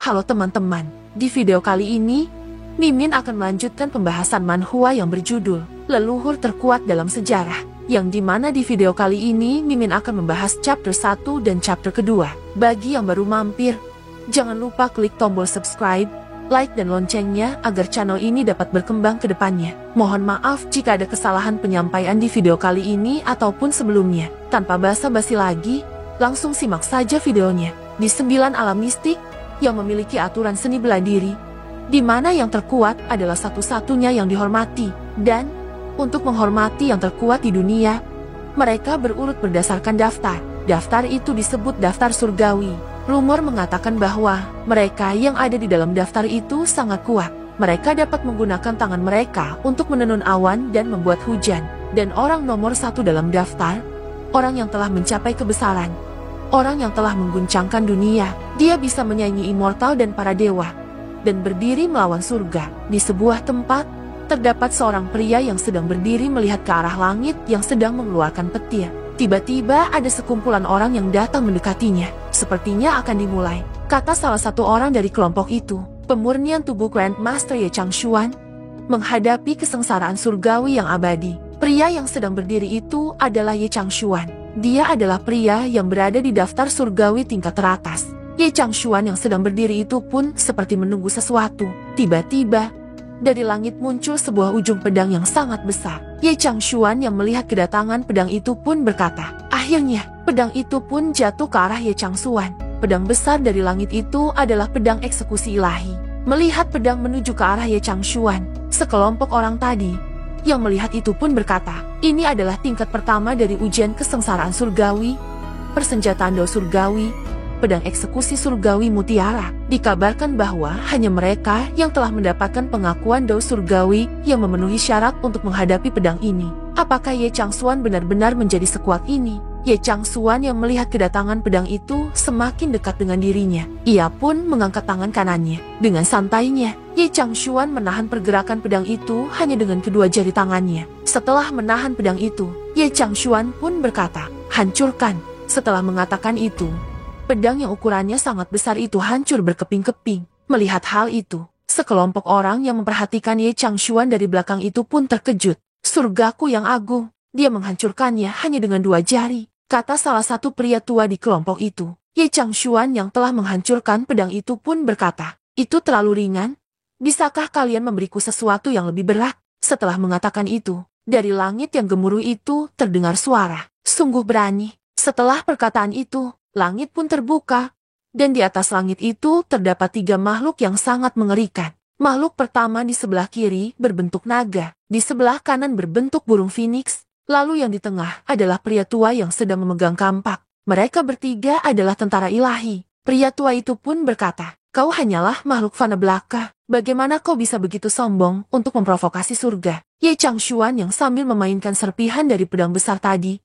Halo teman-teman, di video kali ini, Mimin akan melanjutkan pembahasan manhwa yang berjudul Leluhur Terkuat Dalam Sejarah, yang dimana di video kali ini Mimin akan membahas chapter 1 dan chapter kedua. Bagi yang baru mampir, jangan lupa klik tombol subscribe, like dan loncengnya agar channel ini dapat berkembang ke depannya. Mohon maaf jika ada kesalahan penyampaian di video kali ini ataupun sebelumnya. Tanpa basa-basi lagi, langsung simak saja videonya. Di 9 alam mistik yang memiliki aturan seni bela diri, di mana yang terkuat adalah satu-satunya yang dihormati, dan untuk menghormati yang terkuat di dunia, mereka berurut berdasarkan daftar. Daftar itu disebut daftar surgawi. Rumor mengatakan bahwa mereka yang ada di dalam daftar itu sangat kuat. Mereka dapat menggunakan tangan mereka untuk menenun awan dan membuat hujan. Dan orang nomor 1 dalam daftar, orang yang telah mencapai kebesaran, orang yang telah mengguncangkan dunia. Dia bisa menyaingi immortal dan para dewa, dan berdiri melawan surga. Di sebuah tempat, terdapat seorang pria yang sedang berdiri melihat ke arah langit yang sedang mengeluarkan petir. Tiba-tiba ada sekumpulan orang yang datang mendekatinya. Sepertinya akan dimulai, kata salah satu orang dari kelompok itu. Pemurnian tubuh Grandmaster Ye Changshuan menghadapi kesengsaraan surgawi yang abadi. Pria yang sedang berdiri itu adalah Ye Changshuan. Dia adalah pria yang berada di daftar surgawi tingkat teratas. Ye Changshuan yang sedang berdiri itu pun seperti menunggu sesuatu. Tiba-tiba, dari langit muncul sebuah ujung pedang yang sangat besar. Ye Changshuan yang melihat kedatangan pedang itu pun berkata, akhirnya, pedang itu pun jatuh ke arah Ye Changshuan. Pedang besar dari langit itu adalah pedang eksekusi ilahi. Melihat pedang menuju ke arah Ye Changshuan, sekelompok orang tadi yang melihat itu pun berkata, ini adalah tingkat pertama dari ujian kesengsaraan surgawi, persenjataan dao surgawi, pedang eksekusi surgawi mutiara. Dikabarkan bahwa hanya mereka yang telah mendapatkan pengakuan dao surgawi yang memenuhi syarat untuk menghadapi pedang ini. Apakah Ye Changshuan benar-benar menjadi sekuat ini? Ye Changshuan yang melihat kedatangan pedang itu semakin dekat dengan dirinya. Ia pun mengangkat tangan kanannya. Dengan santainya, Ye Changshuan menahan pergerakan pedang itu hanya dengan kedua jari tangannya. Setelah menahan pedang itu, Ye Changshuan pun berkata, hancurkan. Setelah mengatakan itu, pedang yang ukurannya sangat besar itu hancur berkeping-keping. Melihat hal itu, sekelompok orang yang memperhatikan Ye Changshuan dari belakang itu pun terkejut. Surgaku yang agung, dia menghancurkannya hanya dengan dua jari, kata salah satu pria tua di kelompok itu. Ye Changshuan yang telah menghancurkan pedang itu pun berkata, itu terlalu ringan. Bisakah kalian memberiku sesuatu yang lebih berat? Setelah mengatakan itu, dari langit yang gemuruh itu terdengar suara, sungguh berani. Setelah perkataan itu, langit pun terbuka, dan di atas langit itu terdapat 3 makhluk yang sangat mengerikan. Makhluk pertama di sebelah kiri berbentuk naga, di sebelah kanan berbentuk burung phoenix, lalu yang di tengah adalah pria tua yang sedang memegang kampak. Mereka bertiga adalah tentara ilahi. Pria tua itu pun berkata, kau hanyalah makhluk fana belaka. Bagaimana kau bisa begitu sombong untuk memprovokasi surga? Ye Changshuan yang sambil memainkan serpihan dari pedang besar tadi,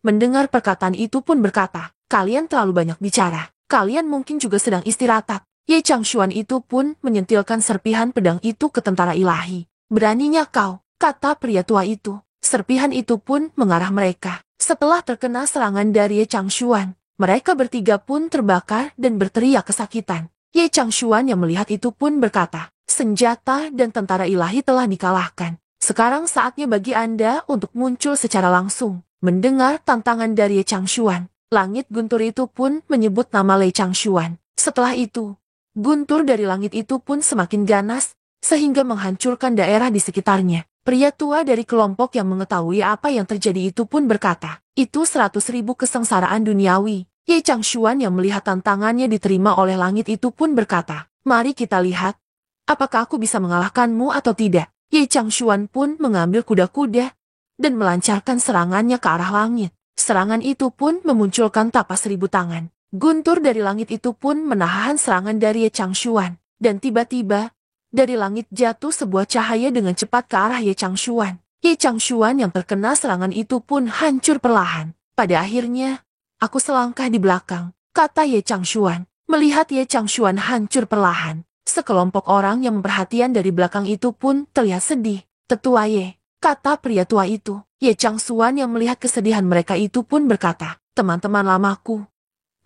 mendengar perkataan itu pun berkata, kalian terlalu banyak bicara. Kalian mungkin juga sedang istirahat. Ye Changshuan itu pun menyentilkan serpihan pedang itu ke tentara ilahi. Beraninya kau, kata pria tua itu. Serpihan itu pun mengarah mereka. Setelah terkena serangan dari Ye Changshuan, mereka bertiga pun terbakar dan berteriak kesakitan. Ye Changshuan yang melihat itu pun berkata, senjata dan tentara ilahi telah dikalahkan. Sekarang saatnya bagi Anda untuk muncul secara langsung. Mendengar tantangan dari Ye Changshuan, langit guntur itu pun menyebut nama Ye Changshuan. Setelah itu, guntur dari langit itu pun semakin ganas, sehingga menghancurkan daerah di sekitarnya. Pria tua dari kelompok yang mengetahui apa yang terjadi itu pun berkata, itu 100.000 kesengsaraan duniawi. Ye Changshuan yang melihat tantangannya diterima oleh langit itu pun berkata, mari kita lihat, apakah aku bisa mengalahkanmu atau tidak. Ye Changshuan pun mengambil kuda-kuda dan melancarkan serangannya ke arah langit. Serangan itu pun memunculkan tapas 1000 tangan. Guntur dari langit itu pun menahan serangan dari Ye Changshuan. Dan tiba-tiba, dari langit jatuh sebuah cahaya dengan cepat ke arah Ye Changshuan. Ye Changshuan yang terkena serangan itu pun hancur perlahan. Pada akhirnya, aku selangkah di belakang, kata Ye Changshuan. Melihat Ye Changshuan hancur perlahan, sekelompok orang yang memperhatikan dari belakang itu pun terlihat sedih. Tetua Ye, kata pria tua itu. Ye Changshuan yang melihat kesedihan mereka itu pun berkata, teman-teman lamaku,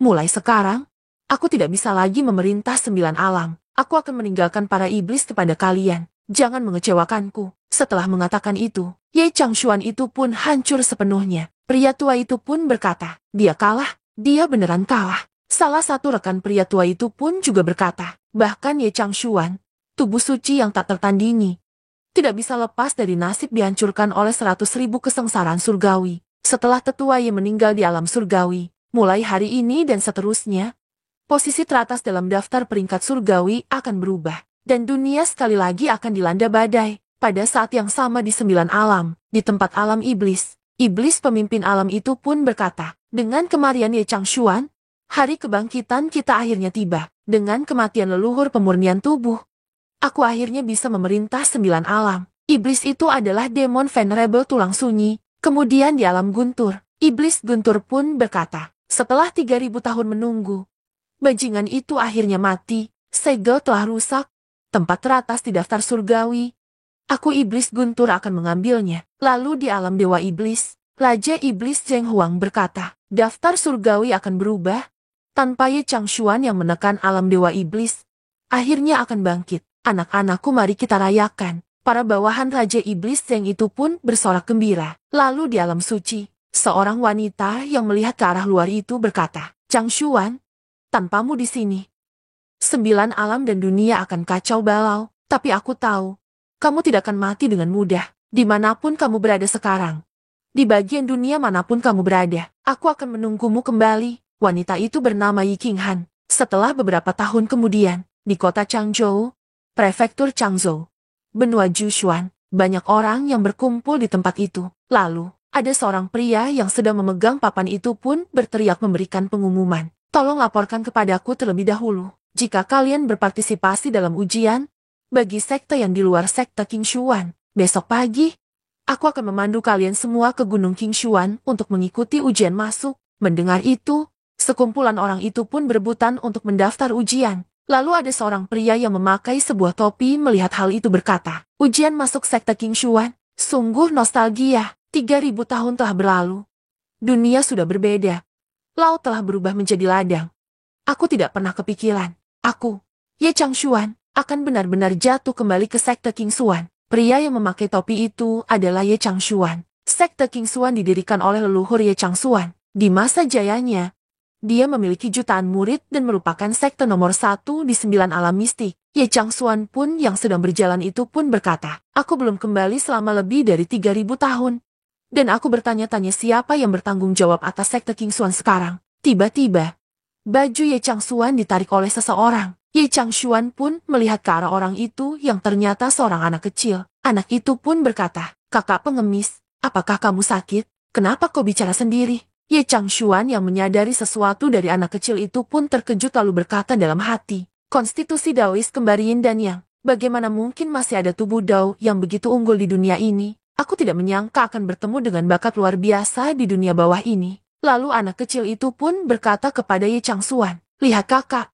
mulai sekarang, Aku tidak bisa lagi memerintah 9 alam. Aku akan meninggalkan para iblis kepada kalian. Jangan mengecewakanku. Setelah mengatakan itu, Ye Changshuan itu pun hancur sepenuhnya. Pria tua itu pun berkata, dia kalah. Dia beneran kalah. Salah satu rekan pria tua itu pun juga berkata, bahkan Ye Changshuan, tubuh suci yang tak tertandingi, tidak bisa lepas dari nasib dihancurkan oleh 100.000 kesengsaraan surgawi. Setelah tetua Ye meninggal di alam surgawi, mulai hari ini dan seterusnya, posisi teratas dalam daftar peringkat surgawi akan berubah. Dan dunia sekali lagi akan dilanda badai. Pada saat yang sama di 9 alam, di tempat alam iblis, iblis pemimpin alam itu pun berkata, dengan kematian Ye Changshuan, hari kebangkitan kita akhirnya tiba. Dengan kematian leluhur pemurnian tubuh, aku akhirnya bisa memerintah 9 alam. Iblis itu adalah demon venerable tulang sunyi. Kemudian di alam guntur, iblis guntur pun berkata, setelah 3.000 tahun menunggu, bajingan itu akhirnya mati. Segel telah rusak. Tempat teratas di daftar surgawi. Aku iblis guntur akan mengambilnya. Lalu di alam dewa iblis, Raja Iblis Zheng Huang berkata, daftar surgawi akan berubah. Tanpa Ye Changshuan yang menekan alam dewa iblis, akhirnya akan bangkit. Anak-anakku, mari kita rayakan. Para bawahan Raja Iblis Zheng itu pun bersorak gembira. Lalu di alam suci, seorang wanita yang melihat ke arah luar itu berkata, Changshuan, tanpamu di sini, 9 alam dan dunia akan kacau balau. Tapi aku tahu, kamu tidak akan mati dengan mudah. Dimanapun kamu berada sekarang, di bagian dunia manapun kamu berada, aku akan menunggumu kembali. Wanita itu bernama Yi Qinghan. Setelah beberapa tahun kemudian, di kota Changzhou, prefektur Changzhou, benua Jushuan, banyak orang yang berkumpul di tempat itu. Lalu, ada seorang pria yang sedang memegang papan itu pun berteriak memberikan pengumuman. Tolong laporkan kepadaku terlebih dahulu. Jika kalian berpartisipasi dalam ujian, bagi sekte yang di luar sekte Qingshuan, besok pagi, aku akan memandu kalian semua ke Gunung Qingshuan untuk mengikuti ujian masuk. Mendengar itu, sekumpulan orang itu pun berebutan untuk mendaftar ujian. Lalu ada seorang pria yang memakai sebuah topi melihat hal itu berkata, ujian masuk sekte Qingshuan, sungguh nostalgia. 3.000 tahun telah berlalu. Dunia sudah berbeda. Laut telah berubah menjadi ladang. Aku tidak pernah kepikiran. Aku, Ye Changshuan, akan benar-benar jatuh kembali ke sekte Qingshuan. Pria yang memakai topi itu adalah Ye Changshuan. Sekte Qingshuan didirikan oleh leluhur Ye Changshuan. Di masa jayanya, dia memiliki jutaan murid dan merupakan sekte nomor 1 di 9 alam mistik. Ye Changshuan pun yang sedang berjalan itu pun berkata, aku belum kembali selama lebih dari 3.000 tahun. Dan aku bertanya-tanya siapa yang bertanggung jawab atas sekte Qingshuan sekarang. Tiba-tiba, baju Ye Changshuan ditarik oleh seseorang. Ye Changshuan pun melihat ke arah orang itu yang ternyata seorang anak kecil. Anak itu pun berkata, kakak pengemis, apakah kamu sakit? Kenapa kau bicara sendiri? Ye Changshuan yang menyadari sesuatu dari anak kecil itu pun terkejut lalu berkata dalam hati, konstitusi Daois kembar Yin dan Yang. Bagaimana mungkin masih ada tubuh Dao yang begitu unggul di dunia ini? Aku tidak menyangka akan bertemu dengan bakat luar biasa di dunia bawah ini. Lalu anak kecil itu pun berkata kepada Ye Changshuan, lihat kakak,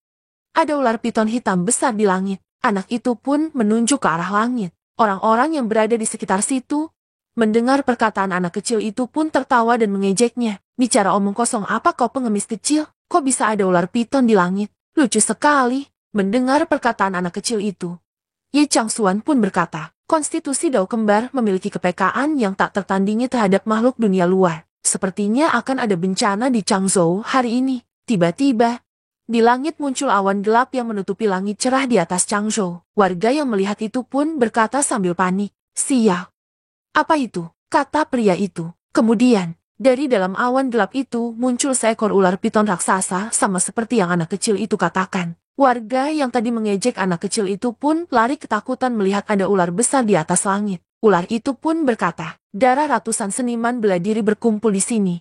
ada ular piton hitam besar di langit. Anak itu pun menunjuk ke arah langit. Orang-orang yang berada di sekitar situ, mendengar perkataan anak kecil itu pun tertawa dan mengejeknya. Bicara omong kosong apa kau pengemis kecil? Kok bisa ada ular piton di langit? Lucu sekali. Mendengar perkataan anak kecil itu, Ye Changshuan pun berkata, konstitusi Dao kembar memiliki kepekaan yang tak tertandingi terhadap makhluk dunia luar. Sepertinya akan ada bencana di Changzhou hari ini. Tiba-tiba, di langit muncul awan gelap yang menutupi langit cerah di atas Changzhou. Warga yang melihat itu pun berkata sambil panik, sial. Apa itu? Kata pria itu. Kemudian, dari dalam awan gelap itu muncul seekor ular piton raksasa sama seperti yang anak kecil itu katakan. Warga yang tadi mengejek anak kecil itu pun lari ketakutan melihat ada ular besar di atas langit. Ular itu pun berkata, darah ratusan seniman bela diri berkumpul di sini.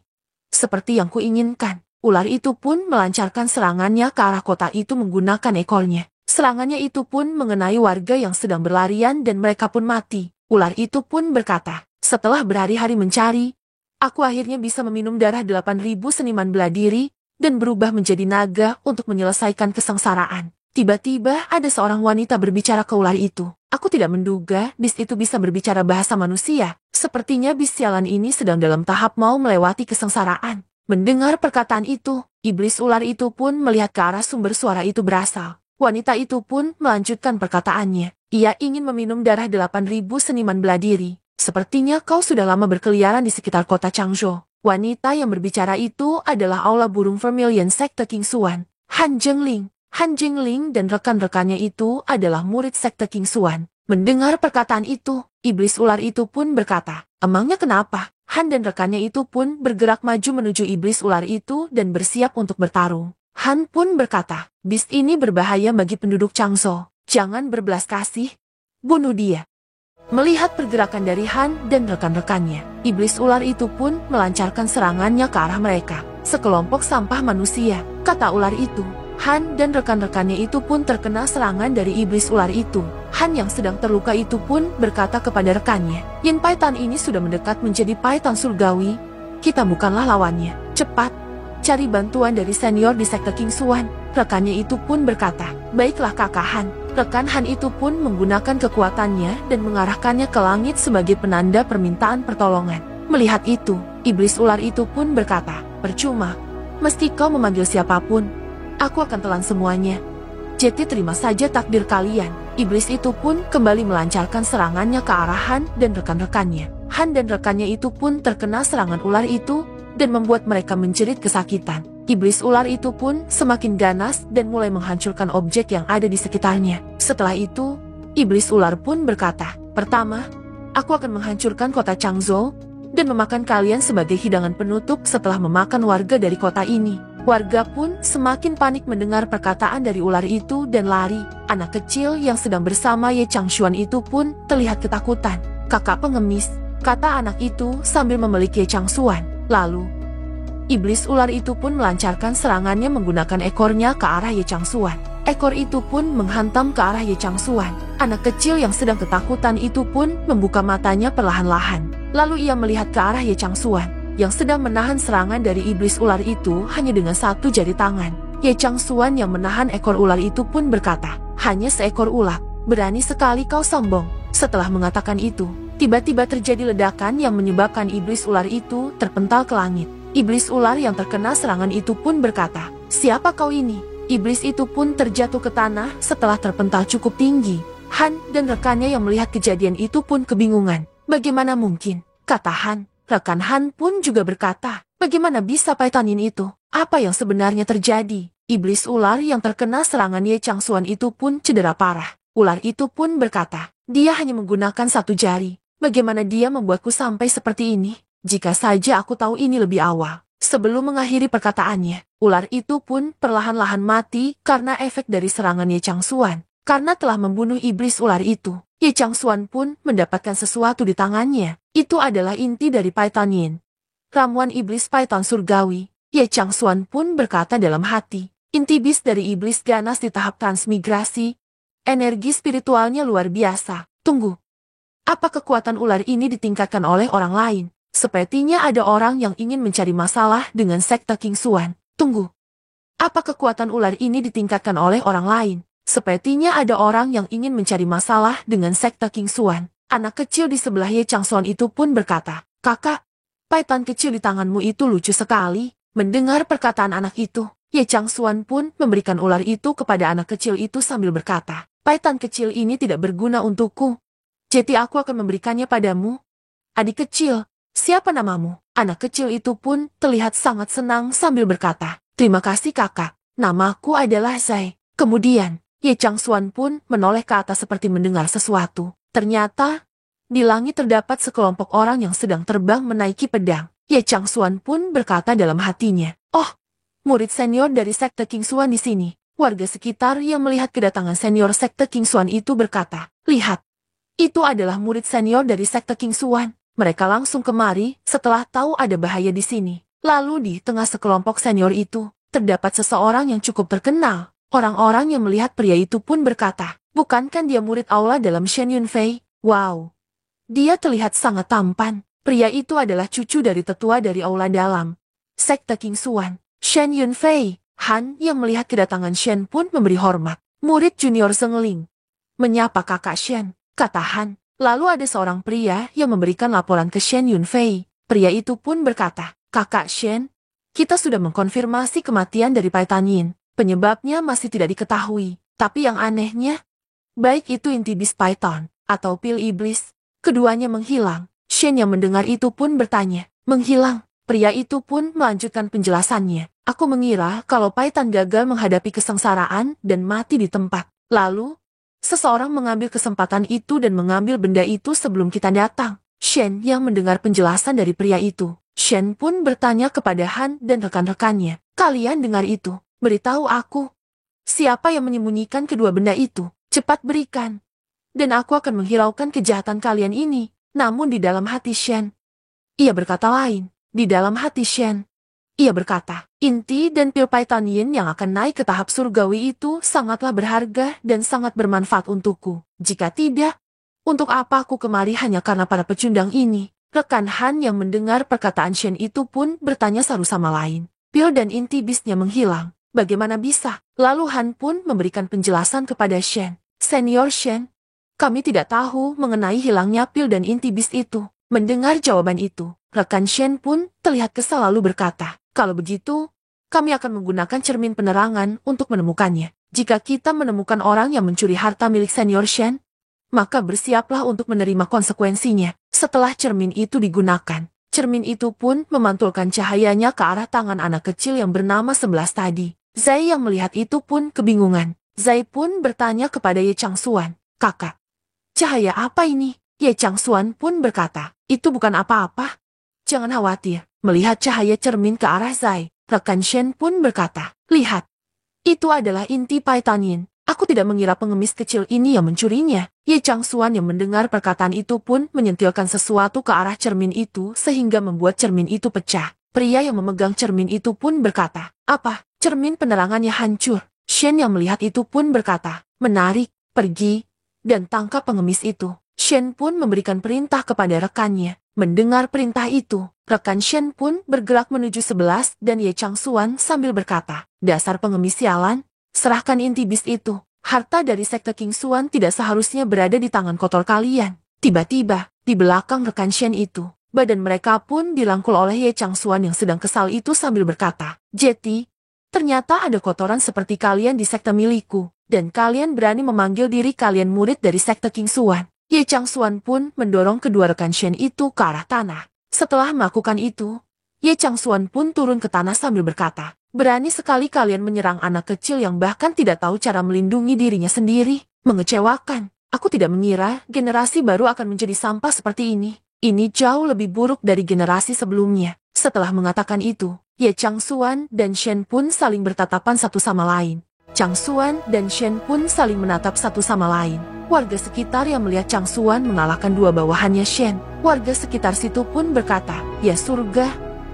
Seperti yang kuinginkan, ular itu pun melancarkan serangannya ke arah kota itu menggunakan ekornya. Serangannya itu pun mengenai warga yang sedang berlarian dan mereka pun mati. Ular itu pun berkata, setelah berhari-hari mencari, aku akhirnya bisa meminum darah 8.000 seniman bela diri dan berubah menjadi naga untuk menyelesaikan kesengsaraan. Tiba-tiba ada seorang wanita berbicara ke ular itu. Aku tidak menduga bis itu bisa berbicara bahasa manusia. Sepertinya bis sialan ini sedang dalam tahap mau melewati kesengsaraan. Mendengar perkataan itu, iblis ular itu pun melihat ke arah sumber suara itu berasal. Wanita itu pun melanjutkan perkataannya. Ia ingin meminum darah 8.000 seniman bela diri. Sepertinya kau sudah lama berkeliaran di sekitar kota Changzhou. Wanita yang berbicara itu adalah Aula Burung Vermilion Sekte King Xuan, Han Zhengling. Han Zhengling dan rekan-rekannya itu adalah murid Sekte King Xuan. Mendengar perkataan itu, iblis ular itu pun berkata, emangnya kenapa? Han dan rekannya itu pun bergerak maju menuju iblis ular itu dan bersiap untuk bertarung. Han pun berkata, beast ini berbahaya bagi penduduk Changzhou. Jangan berbelas kasih. Bunuh dia. Melihat pergerakan dari Han dan rekan-rekannya, iblis ular itu pun melancarkan serangannya ke arah mereka. Sekelompok sampah manusia, kata ular itu. Han dan rekan-rekannya itu pun terkena serangan dari iblis ular itu. Han yang sedang terluka itu pun berkata kepada rekannya, Yin Python ini sudah mendekat menjadi Python surgawi. Kita bukanlah lawannya. Cepat, cari bantuan dari senior di Sekte King Xuan. Rekannya itu pun berkata, baiklah kakak Han. Rekan Han itu pun menggunakan kekuatannya dan mengarahkannya ke langit sebagai penanda permintaan pertolongan. Melihat itu, iblis ular itu pun berkata, percuma. Mesti kau memanggil siapapun. Aku akan telan semuanya. Jadi terima saja takdir kalian. Iblis itu pun kembali melancarkan serangannya ke arah Han dan rekan-rekannya. Han dan rekannya itu pun terkena serangan ular itu dan membuat mereka menjerit kesakitan. Iblis ular itu pun semakin ganas dan mulai menghancurkan objek yang ada di sekitarnya. Setelah itu, iblis ular pun berkata, pertama, aku akan menghancurkan kota Changzhou dan memakan kalian sebagai hidangan penutup setelah memakan warga dari kota ini. Warga pun semakin panik mendengar perkataan dari ular itu dan lari. Anak kecil yang sedang bersama Ye Changshuan itu pun terlihat ketakutan. Kakak pengemis, kata anak itu sambil memeluk Ye Changshuan. Lalu, iblis ular itu pun melancarkan serangannya menggunakan ekornya ke arah Ye Changshuan. Ekor itu pun menghantam ke arah Ye Changshuan. Anak kecil yang sedang ketakutan itu pun membuka matanya perlahan-lahan. Lalu ia melihat ke arah Ye Changshuan, yang sedang menahan serangan dari iblis ular itu hanya dengan satu jari tangan. Ye Changshuan yang menahan ekor ular itu pun berkata, hanya seekor ular, berani sekali kau sombong. Setelah mengatakan itu, tiba-tiba terjadi ledakan yang menyebabkan iblis ular itu terpental ke langit. Iblis ular yang terkena serangan itu pun berkata, siapa kau ini? Iblis itu pun terjatuh ke tanah setelah terpental cukup tinggi. Han dan rekannya yang melihat kejadian itu pun kebingungan. Bagaimana mungkin? Kata Han. Rekan Han pun juga berkata, bagaimana bisa Pythonin itu? Apa yang sebenarnya terjadi? Iblis ular yang terkena serangan Ye Changshuan itu pun cedera parah. Ular itu pun berkata, dia hanya menggunakan satu jari. Bagaimana dia membuatku sampai seperti ini? Jika saja aku tahu ini lebih awal. Sebelum mengakhiri perkataannya, ular itu pun perlahan-lahan mati karena efek dari serangan Ye Changshuan. Karena telah membunuh iblis ular itu, Ye Changshuan pun mendapatkan sesuatu di tangannya. Itu adalah inti dari Pythonin. Ramuan iblis Python surgawi. Ye Changshuan pun berkata dalam hati, inti bis dari iblis ganas di tahap transmigrasi. Energi spiritualnya luar biasa. Tunggu. Apa kekuatan ular ini ditingkatkan oleh orang lain? Sepertinya ada orang yang ingin mencari masalah dengan Sekte King Xuan. Tunggu. Apa kekuatan ular ini ditingkatkan oleh orang lain? Sepertinya ada orang yang ingin mencari masalah dengan Sekte King Xuan. Anak kecil di sebelah Ye Changshuan itu pun berkata, kakak, Python kecil di tanganmu itu lucu sekali. Mendengar perkataan anak itu, Ye Changshuan pun memberikan ular itu kepada anak kecil itu sambil berkata, Python kecil ini tidak berguna untukku. Jadi aku akan memberikannya padamu. Adik kecil, siapa namamu? Anak kecil itu pun terlihat sangat senang sambil berkata, terima kasih kakak, namaku adalah Zai. Kemudian, Ye Changshuan pun menoleh ke atas seperti mendengar sesuatu. Ternyata, di langit terdapat sekelompok orang yang sedang terbang menaiki pedang. Ye Changshuan pun berkata dalam hatinya, oh, murid senior dari Sekte King Xuan di sini. Warga sekitar yang melihat kedatangan senior Sekte King Xuan itu berkata, lihat, itu adalah murid senior dari Sekte King Xuan. Mereka langsung kemari setelah tahu ada bahaya di sini. Lalu di tengah sekelompok senior itu, terdapat seseorang yang cukup terkenal. Orang-orang yang melihat pria itu pun berkata, bukankah dia murid aula dalam Shen Yunfei? Wow. Dia terlihat sangat tampan. Pria itu adalah cucu dari tetua dari aula dalam Sekte King Xuan, Shen Yunfei. Han yang melihat kedatangan Shen pun memberi hormat. Murid junior Zengling. Menyapa kakak Shen, kata Han. Lalu ada seorang pria yang memberikan laporan ke Shen Yunfei. Pria itu pun berkata, kakak Shen, Kita sudah mengkonfirmasi kematian dari Pai Tanyin. Penyebabnya masih tidak diketahui. Tapi yang anehnya, baik itu inti bis Python atau pil iblis, keduanya menghilang. Shen yang mendengar itu pun bertanya, menghilang? Pria itu pun melanjutkan penjelasannya. Aku mengira kalau Python gagal menghadapi kesengsaraan dan mati di tempat. Lalu, seseorang mengambil kesempatan itu dan mengambil benda itu sebelum kita datang. Shen yang mendengar penjelasan dari pria itu. Shen pun bertanya kepada Han dan rekan-rekannya. Kalian dengar itu? Beritahu aku. Siapa yang menyembunyikan kedua benda itu? Cepat berikan. Dan aku akan menghiraukan kejahatan kalian ini. Namun di dalam hati Shen. Ia berkata lain. Di dalam hati Shen. Ia berkata, inti dan pil Pai Tanyin yang akan naik ke tahap surgawi itu sangatlah berharga dan sangat bermanfaat untukku. Jika tidak, untuk apa aku kemari hanya karena para pecundang ini? Rekan Han yang mendengar perkataan Shen itu pun bertanya satu sama lain. Pil dan inti bisnya menghilang. Bagaimana bisa? Lalu Han pun memberikan penjelasan kepada Shen. Senior Shen, kami tidak tahu mengenai hilangnya pil dan inti bis itu. Mendengar jawaban itu, rekan Shen pun terlihat kesal lalu berkata, kalau begitu, kami akan menggunakan cermin penerangan untuk menemukannya. Jika kita menemukan orang yang mencuri harta milik senior Shen, maka bersiaplah untuk menerima konsekuensinya. Setelah cermin itu digunakan, cermin itu pun memantulkan cahayanya ke arah tangan anak kecil yang bernama 11 tadi. Zai yang melihat itu pun kebingungan. Zai pun bertanya kepada Ye Changsuan, kakak, cahaya apa ini? Ye Changsuan pun berkata, itu bukan apa-apa. Jangan khawatir. Melihat cahaya cermin ke arah Zai, rekan Shen pun berkata, lihat. Itu adalah inti Pai Tanyin. Aku tidak mengira pengemis kecil ini yang mencurinya. Ye Changsuan yang mendengar perkataan itu pun menyentilkan sesuatu ke arah cermin itu sehingga membuat cermin itu pecah. Pria yang memegang cermin itu pun berkata, apa? Cermin penerangannya hancur. Shen yang melihat itu pun berkata, menarik, pergi, dan tangkap pengemis itu. Shen pun memberikan perintah kepada rekannya. Mendengar perintah itu, rekan Shen pun bergerak menuju 11 dan Ye Changsuan sambil berkata, dasar pengemis sialan, serahkan inti bis itu. Harta dari sekte King Xuan tidak seharusnya berada di tangan kotor kalian. Tiba-tiba, di belakang rekan Shen itu, badan mereka pun dirangkul oleh Ye Changsuan yang sedang kesal itu sambil berkata, Jetty, ternyata ada kotoran seperti kalian di sekte milikku, dan kalian berani memanggil diri kalian murid dari sekte King Xuan. Ye Changsuan pun mendorong kedua rekan Shen itu ke arah tanah. Setelah melakukan itu, Ye Changsuan pun turun ke tanah sambil berkata, berani sekali kalian menyerang anak kecil yang bahkan tidak tahu cara melindungi dirinya sendiri. Mengecewakan. Aku tidak mengira generasi baru akan menjadi sampah seperti ini. Ini jauh lebih buruk dari generasi sebelumnya. Setelah mengatakan itu, Ye Changsuan dan Shen pun saling bertatapan satu sama lain. Changsuan dan Shen pun saling menatap satu sama lain. Warga sekitar yang melihat Changsuan mengalahkan dua bawahannya Shen. Warga sekitar situ pun berkata, ya surga,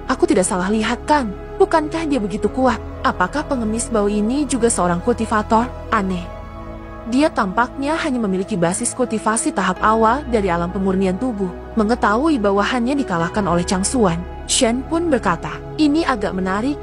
aku tidak salah lihat kan? Bukankah dia begitu kuat? Apakah pengemis bau ini juga seorang kultivator? Aneh. Dia tampaknya hanya memiliki basis kultivasi tahap awal dari alam pemurnian tubuh. Mengetahui bawahannya dikalahkan oleh Changsuan, Shen pun berkata, ini agak menarik.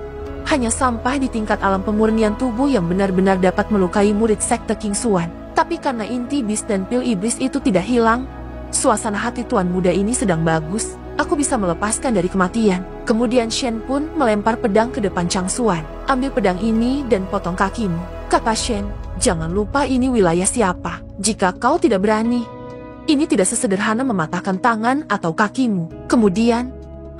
Hanya sampai di tingkat alam pemurnian tubuh yang benar-benar dapat melukai murid sekte King Xuan. Tapi karena inti bis dan pil iblis itu tidak hilang, suasana hati tuan muda ini sedang bagus. Aku bisa melepaskan dari kematian. Kemudian Shen pun melempar pedang ke depan Changsuan. Ambil pedang ini dan potong kakimu. Kata Shen, jangan lupa ini wilayah siapa. Jika kau tidak berani, ini tidak sesederhana mematahkan tangan atau kakimu. Kemudian,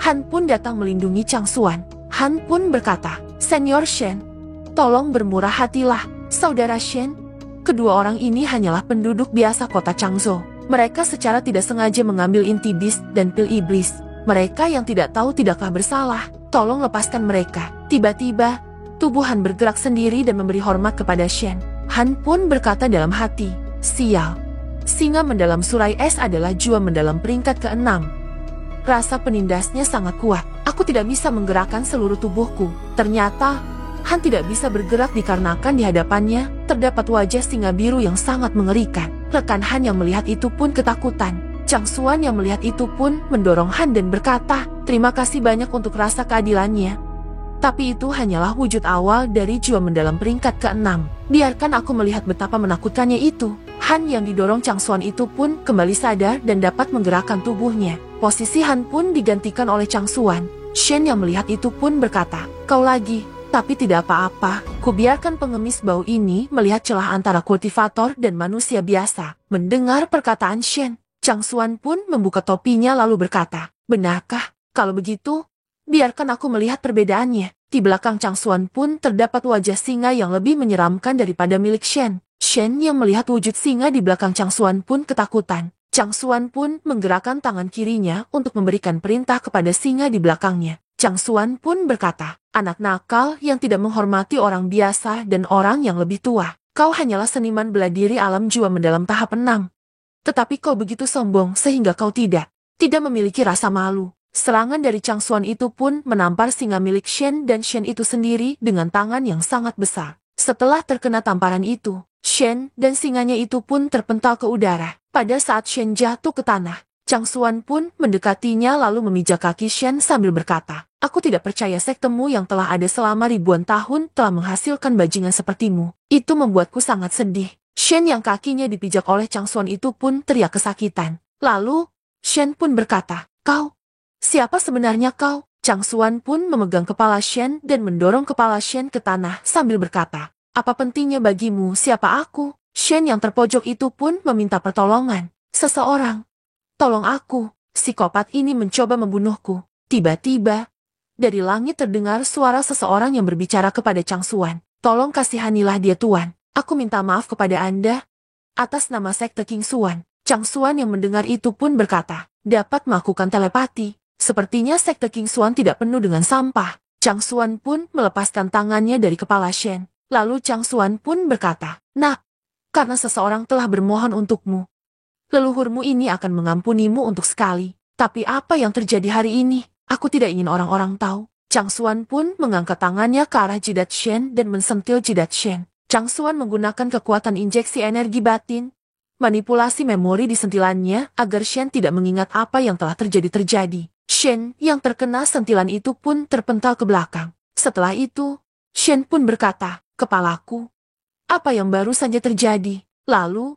Han pun datang melindungi Changsuan. Han pun berkata, Senior Shen, tolong bermurah hatilah, saudara Shen. Kedua orang ini hanyalah penduduk biasa kota Changzhou. Mereka secara tidak sengaja mengambil inti bis dan pil iblis. Mereka yang tidak tahu tidaklah bersalah. Tolong lepaskan mereka. Tiba-tiba, tubuh Han bergerak sendiri dan memberi hormat kepada Shen. Han pun berkata dalam hati, sial. Singa mendalam Surai Es adalah jua mendalam peringkat ke-6. Rasa penindasnya sangat kuat. Aku tidak bisa menggerakkan seluruh tubuhku. Ternyata, Han tidak bisa bergerak dikarenakan di hadapannya terdapat wajah singa biru yang sangat mengerikan. Rekan Han yang melihat itu pun ketakutan. Changsuan yang melihat itu pun mendorong Han dan berkata, terima kasih banyak untuk rasa keadilannya. Tapi itu hanyalah wujud awal dari jua mendalam peringkat ke-6. Biarkan aku melihat betapa menakutkannya itu. Han yang didorong Changsuan itu pun kembali sadar dan dapat menggerakkan tubuhnya. Posisi Han pun digantikan oleh Changsuan. Shen yang melihat itu pun berkata, kau lagi, tapi tidak apa-apa, kubiarkan pengemis bau ini melihat celah antara kultivator dan manusia biasa. Mendengar perkataan Shen, Chang Xuan pun membuka topinya lalu berkata, benarkah? Kalau begitu, biarkan aku melihat perbedaannya. Di belakang Chang Xuan pun terdapat wajah singa yang lebih menyeramkan daripada milik Shen. Shen yang melihat wujud singa di belakang Chang Xuan pun ketakutan. Chang Xuan pun menggerakkan tangan kirinya untuk memberikan perintah kepada singa di belakangnya. Chang Xuan pun berkata, anak nakal yang tidak menghormati orang biasa dan orang yang lebih tua. Kau hanyalah seniman bela diri alam jua mendalam tahap 6. Tetapi kau begitu sombong sehingga kau tidak memiliki rasa malu. Serangan dari Chang Xuan itu pun menampar singa milik Shen dan Shen itu sendiri dengan tangan yang sangat besar. Setelah terkena tamparan itu, Shen dan singanya itu pun terpental ke udara. Pada saat Shen jatuh ke tanah, Chang Xuan pun mendekatinya lalu memijak kaki Shen sambil berkata, aku tidak percaya sektemu yang telah ada selama ribuan tahun telah menghasilkan bajingan sepertimu. Itu membuatku sangat sedih. Shen yang kakinya dipijak oleh Chang Xuan itu pun teriak kesakitan. Lalu, Shen pun berkata, kau, siapa sebenarnya kau? Chang Xuan pun memegang kepala Shen dan mendorong kepala Shen ke tanah sambil berkata, apa pentingnya bagimu siapa aku? Shen yang terpojok itu pun meminta pertolongan. Seseorang, tolong aku, psikopat ini mencoba membunuhku. Tiba-tiba, dari langit terdengar suara seseorang yang berbicara kepada Chang Xuan. Tolong kasihanilah dia tuan. Aku minta maaf kepada Anda. Atas nama sekte King Xuan. Chang Xuan yang mendengar itu pun berkata, dapat melakukan telepati. Sepertinya sekte King Xuan tidak penuh dengan sampah. Chang Xuan pun melepaskan tangannya dari kepala Shen. Lalu Chang Xuan pun berkata, nak, karena seseorang telah bermohon untukmu. Leluhurmu ini akan mengampunimu untuk sekali. Tapi apa yang terjadi hari ini? Aku tidak ingin orang-orang tahu. Chang Xuan pun mengangkat tangannya ke arah jidat Shen dan mensentil jidat Shen. Chang Xuan menggunakan kekuatan injeksi energi batin, manipulasi memori di sentilannya agar Shen tidak mengingat apa yang telah terjadi. Shen yang terkena sentilan itu pun terpental ke belakang. Setelah itu, Shen pun berkata, kepalaku, apa yang baru saja terjadi? Lalu,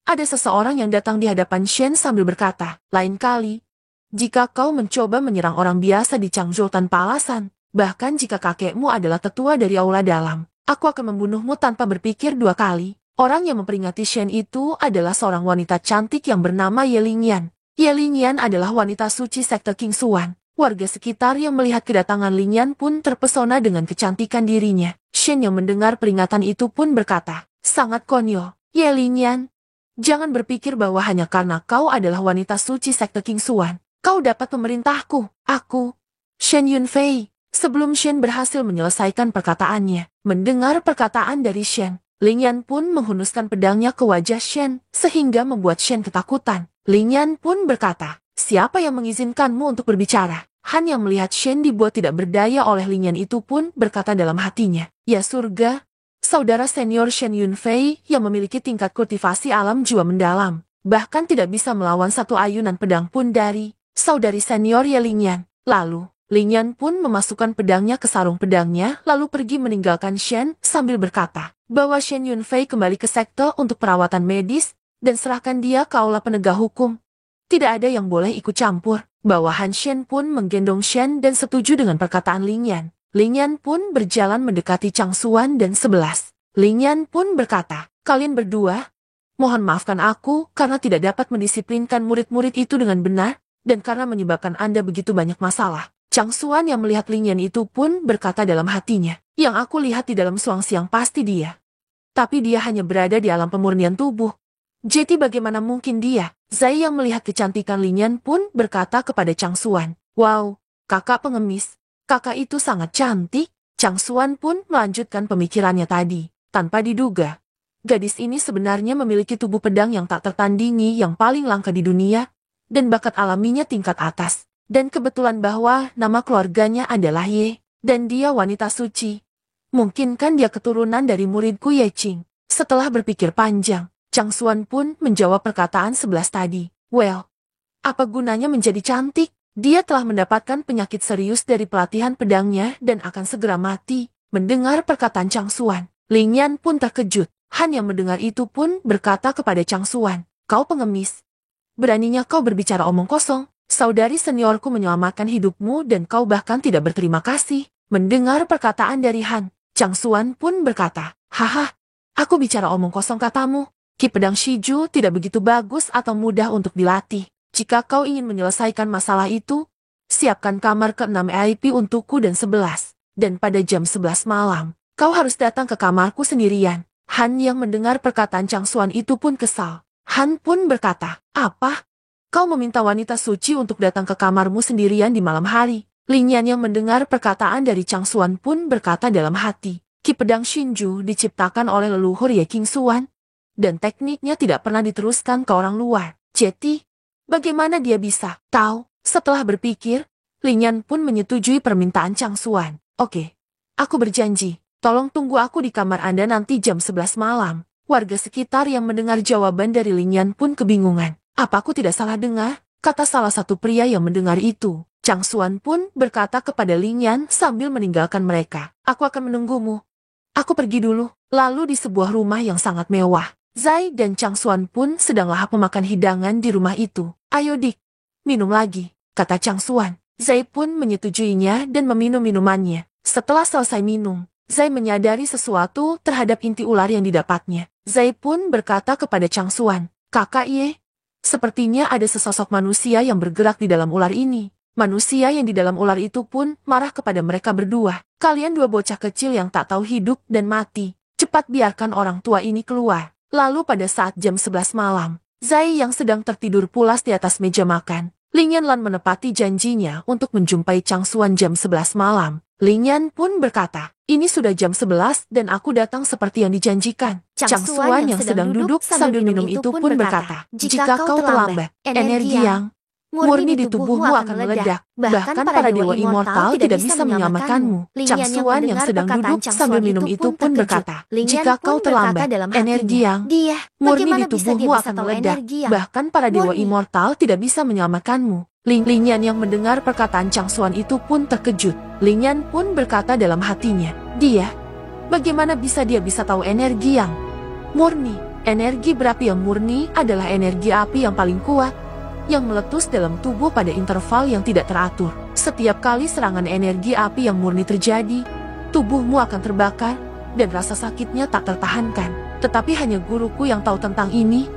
ada seseorang yang datang di hadapan Shen sambil berkata, lain kali, jika kau mencoba menyerang orang biasa di Changzhou tanpa alasan, bahkan jika kakekmu adalah tetua dari aula dalam, aku akan membunuhmu tanpa berpikir dua kali. Orang yang memperingati Shen itu adalah seorang wanita cantik yang bernama Ye Lingyan. Ye Lingyan adalah wanita suci sekte King Xuan. Warga sekitar yang melihat kedatangan Lingyan pun terpesona dengan kecantikan dirinya. Shen yang mendengar peringatan itu pun berkata, sangat konyol. Ye Lingyan, jangan berpikir bahwa hanya karena kau adalah wanita suci sekte King Xuan, kau dapat memerintahku. Aku, Shen Yunfei. Sebelum Shen berhasil menyelesaikan perkataannya, mendengar perkataan dari Shen, Lingyan pun menghunuskan pedangnya ke wajah Shen, sehingga membuat Shen ketakutan. Lingyan pun berkata, siapa yang mengizinkanmu untuk berbicara? Han yang melihat Shen dibuat tidak berdaya oleh Lingyan itu pun berkata dalam hatinya, ya surga, saudara senior Shen Yunfei yang memiliki tingkat kultivasi alam jua mendalam, bahkan tidak bisa melawan satu ayunan pedang pun dari saudari senior Ye Lingyan. Lalu, Lingyan pun memasukkan pedangnya ke sarung pedangnya lalu pergi meninggalkan Shen sambil berkata, bawa Shen Yunfei kembali ke sekte untuk perawatan medis, dan serahkan dia ke aula penegak hukum. Tidak ada yang boleh ikut campur. Bawahan Shen pun menggendong Shen dan setuju dengan perkataan Lingyan. Lingyan pun berjalan mendekati Chang Xuan dan 11. Lingyan pun berkata, kalian berdua, mohon maafkan aku karena tidak dapat mendisiplinkan murid-murid itu dengan benar, dan karena menyebabkan Anda begitu banyak masalah. Chang Xuan yang melihat Lingyan itu pun berkata dalam hatinya, yang aku lihat di dalam Suang Siang pasti dia. Tapi dia hanya berada di alam pemurnian tubuh. Jadi bagaimana mungkin dia? Zai yang melihat kecantikan Lingyan pun berkata kepada Chang Xuan, wow, kakak pengemis, kakak itu sangat cantik. Chang Xuan pun melanjutkan pemikirannya tadi. Tanpa diduga, gadis ini sebenarnya memiliki tubuh pedang yang tak tertandingi yang paling langka di dunia, dan bakat alaminya tingkat atas. Dan kebetulan bahwa nama keluarganya adalah Ye, dan dia wanita suci. Mungkin kan dia keturunan dari muridku Ye Qing. Setelah berpikir panjang, Chang Xuan pun menjawab perkataan 11 tadi. Well, apa gunanya menjadi cantik? Dia telah mendapatkan penyakit serius dari pelatihan pedangnya dan akan segera mati. Mendengar perkataan Chang Xuan, Lingyan pun terkejut. Han yang mendengar itu pun berkata kepada Chang Xuan, kau pengemis. Beraninya kau berbicara omong kosong. Saudari seniorku menyelamatkan hidupmu dan kau bahkan tidak berterima kasih. Mendengar perkataan dari Han, Chang Xuan pun berkata, haha, aku bicara omong kosong katamu. Ki pedang Shiju tidak begitu bagus atau mudah untuk dilatih. Jika kau ingin menyelesaikan masalah itu, siapkan kamar ke-6 VIP untukku dan 11. Dan pada jam 11 malam, kau harus datang ke kamarku sendirian. Han yang mendengar perkataan Chang Xuan itu pun kesal. Han pun berkata, apa? Kau meminta wanita suci untuk datang ke kamarmu sendirian di malam hari. Lin Yan yang mendengar perkataan dari Chang Xuan pun berkata dalam hati, Ki pedang Shinju diciptakan oleh leluhur Ye King Xuan, dan tekniknya tidak pernah diteruskan ke orang luar. Jadi, bagaimana dia bisa tahu? Setelah berpikir, Lin Yan pun menyetujui permintaan Chang Xuan. Oke, aku berjanji, tolong tunggu aku di kamar Anda nanti jam 11 malam. Warga sekitar yang mendengar jawaban dari Lin Yan pun kebingungan. Apa aku tidak salah dengar? Kata salah satu pria yang mendengar itu. Chang Xuan pun berkata kepada Lin Yan sambil meninggalkan mereka. Aku akan menunggumu. Aku pergi dulu. Lalu di sebuah rumah yang sangat mewah, Zai dan Chang Xuan pun sedang lahap memakan hidangan di rumah itu. Ayo dik, minum lagi, kata Chang Xuan. Zai pun menyetujuinya dan meminum minumannya. Setelah selesai minum, Zai menyadari sesuatu terhadap inti ular yang didapatnya. Zai pun berkata kepada Chang Xuan, Kakak Ye, sepertinya ada sesosok manusia yang bergerak di dalam ular ini. Manusia yang di dalam ular itu pun marah kepada mereka berdua. Kalian dua bocah kecil yang tak tahu hidup dan mati. Cepat biarkan orang tua ini keluar. Lalu pada saat jam 11 malam, Zai yang sedang tertidur pulas di atas meja makan. Lin Yan menepati janjinya untuk menjumpai Chang Xuan jam 11 malam. Lin Yan pun berkata, ini sudah jam 11 dan aku datang seperti yang dijanjikan. Chang Xuan yang sedang duduk sambil minum itu pun berkata, jika kau terlambat, energi yang murni di tubuhmu akan meledak. Bahkan para dewa immortal tidak bisa menyelamatkanmu. Chang Xuan yang sedang duduk sambil minum itu pun berkata, jika kau terlambat, energi yang murni di tubuhmu akan meledak. Bahkan para dewa immortal tidak bisa menyelamatkanmu. Lin Yan yang mendengar perkataan Chang Xuan itu pun terkejut. Lin Yan pun berkata dalam hatinya, bagaimana bisa dia bisa tahu energi yang murni? Energi berapi yang murni adalah energi api yang paling kuat, yang meletus dalam tubuh pada interval yang tidak teratur. Setiap kali serangan energi api yang murni terjadi, tubuhmu akan terbakar, dan rasa sakitnya tak tertahankan. Tetapi hanya guruku yang tahu tentang ini.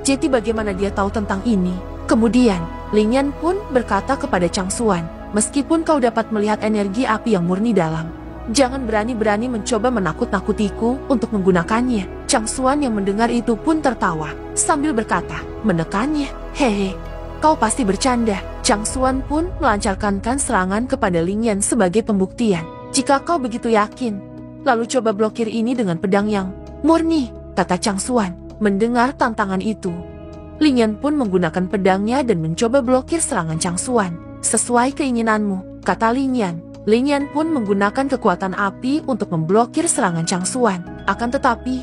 Jadi bagaimana dia tahu tentang ini? Kemudian, Lin Yan pun berkata kepada Chang Xuan, meskipun kau dapat melihat energi api yang murni dalam, jangan berani-berani mencoba menakut-nakutiku untuk menggunakannya. Chang Xuan yang mendengar itu pun tertawa, sambil berkata, menekannya, hehe. Kau pasti bercanda. Chang Xuan pun melancarkan serangan kepada Lin Yan sebagai pembuktian. Jika kau begitu yakin, lalu coba blokir ini dengan pedang yang murni, kata Chang Xuan. Mendengar tantangan itu, Lin Yan pun menggunakan pedangnya dan mencoba blokir serangan Chang Xuan. Sesuai keinginanmu, kata Lin Yan. Lin Yan pun menggunakan kekuatan api untuk memblokir serangan Chang Xuan. Akan tetapi,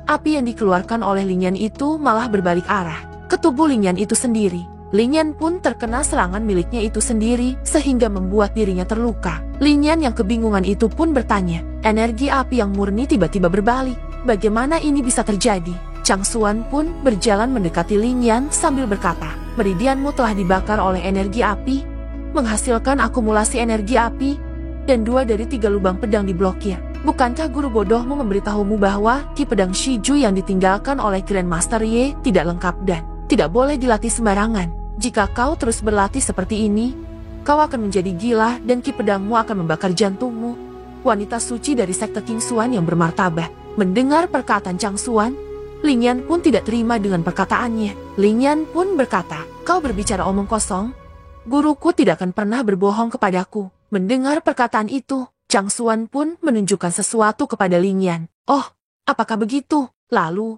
api yang dikeluarkan oleh Lin Yan itu malah berbalik arah ke tubuh Lin Yan itu sendiri. Lin Yan pun terkena serangan miliknya itu sendiri sehingga membuat dirinya terluka. Lin Yan yang kebingungan itu pun bertanya, energi api yang murni tiba-tiba berbalik. Bagaimana ini bisa terjadi? Chang Xuan pun berjalan mendekati Lin Yan sambil berkata, meridianmu telah dibakar oleh energi api, menghasilkan akumulasi energi api, dan 2 dari 3 lubang pedang diblokir. Bukankah guru bodohmu memberitahumu bahwa ki pedang Shiju yang ditinggalkan oleh Grandmaster Ye tidak lengkap dan tidak boleh dilatih sembarangan? Jika kau terus berlatih seperti ini, kau akan menjadi gila dan ki pedangmu akan membakar jantungmu. Wanita suci dari sekte King Xuan yang bermartabat. Mendengar perkataan Chang Xuan, Lin Yan pun tidak terima dengan perkataannya. Lin Yan pun berkata, kau berbicara omong kosong? Guruku tidak akan pernah berbohong kepadaku. Mendengar perkataan itu, Chang Xuan pun menunjukkan sesuatu kepada Lin Yan. Oh, apakah begitu? Lalu,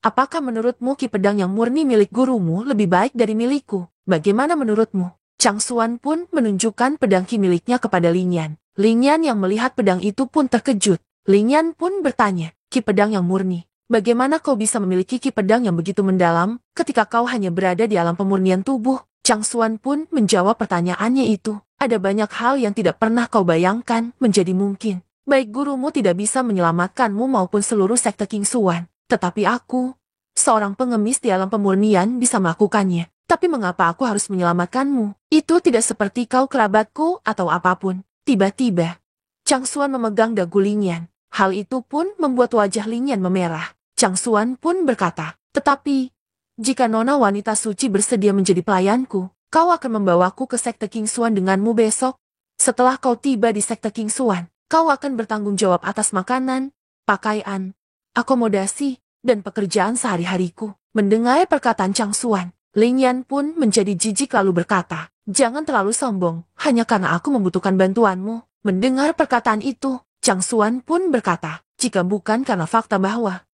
apakah menurutmu ki pedang yang murni milik gurumu lebih baik dari milikku? Bagaimana menurutmu? Chang Xuan pun menunjukkan pedang ki miliknya kepada Lin Yan. Lin Yan yang melihat pedang itu pun terkejut. Lin Yan pun bertanya, ki pedang yang murni, bagaimana kau bisa memiliki ki pedang yang begitu mendalam ketika kau hanya berada di alam pemurnian tubuh? Chang Xuan pun menjawab pertanyaannya itu. Ada banyak hal yang tidak pernah kau bayangkan menjadi mungkin. Baik gurumu tidak bisa menyelamatkanmu maupun seluruh sekte King Xuan. Tetapi aku, seorang pengemis di alam pemurnian bisa melakukannya. Tapi mengapa aku harus menyelamatkanmu? Itu tidak seperti kau kerabatku atau apapun. Tiba-tiba, Chang Xuan memegang dagu Lingyan. Hal itu pun membuat wajah Lingyan memerah. Chang Xuan pun berkata, tetapi, jika nona wanita suci bersedia menjadi pelayanku, kau akan membawaku ke sekte King Xuan denganmu besok. Setelah kau tiba di sekte King Xuan, kau akan bertanggung jawab atas makanan, pakaian, akomodasi, dan pekerjaan sehari-hariku. Mendengar perkataan Chang Xuan, Lingyan pun menjadi jijik lalu berkata, jangan terlalu sombong, hanya karena aku membutuhkan bantuanmu. Mendengar perkataan itu, Chang Xuan pun berkata, jika bukan karena fakta bahwa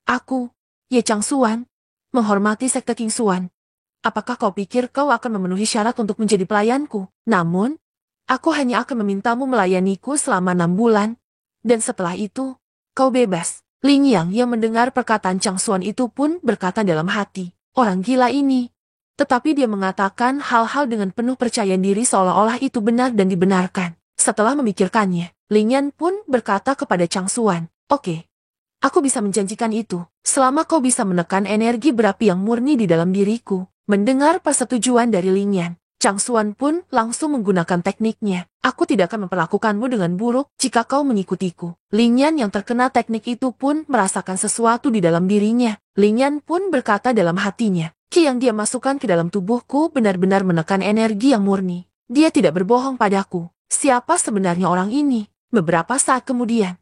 aku, Ye Chang Xuan, menghormati sekte King Xuan, apakah kau pikir kau akan memenuhi syarat untuk menjadi pelayanku? Namun, aku hanya akan memintamu melayaniku selama 6 bulan, dan setelah itu, kau bebas. Lingyang yang mendengar perkataan Chang Xuan itu pun berkata dalam hati, orang gila ini. Tetapi dia mengatakan hal-hal dengan penuh percaya diri seolah-olah itu benar dan dibenarkan. Setelah memikirkannya, Lingyan pun berkata kepada Chang Xuan, oke, aku bisa menjanjikan itu, selama kau bisa menekan energi berapi yang murni di dalam diriku. Mendengar persetujuan dari Lingyan, Chang Xuan pun langsung menggunakan tekniknya. Aku tidak akan memperlakukanmu dengan buruk jika kau mengikutiku. Lingyan yang terkena teknik itu pun merasakan sesuatu di dalam dirinya. Lingyan pun berkata dalam hatinya, Ki yang dia masukkan ke dalam tubuhku benar-benar menekan energi yang murni. Dia tidak berbohong padaku. Siapa sebenarnya orang ini? Beberapa saat kemudian,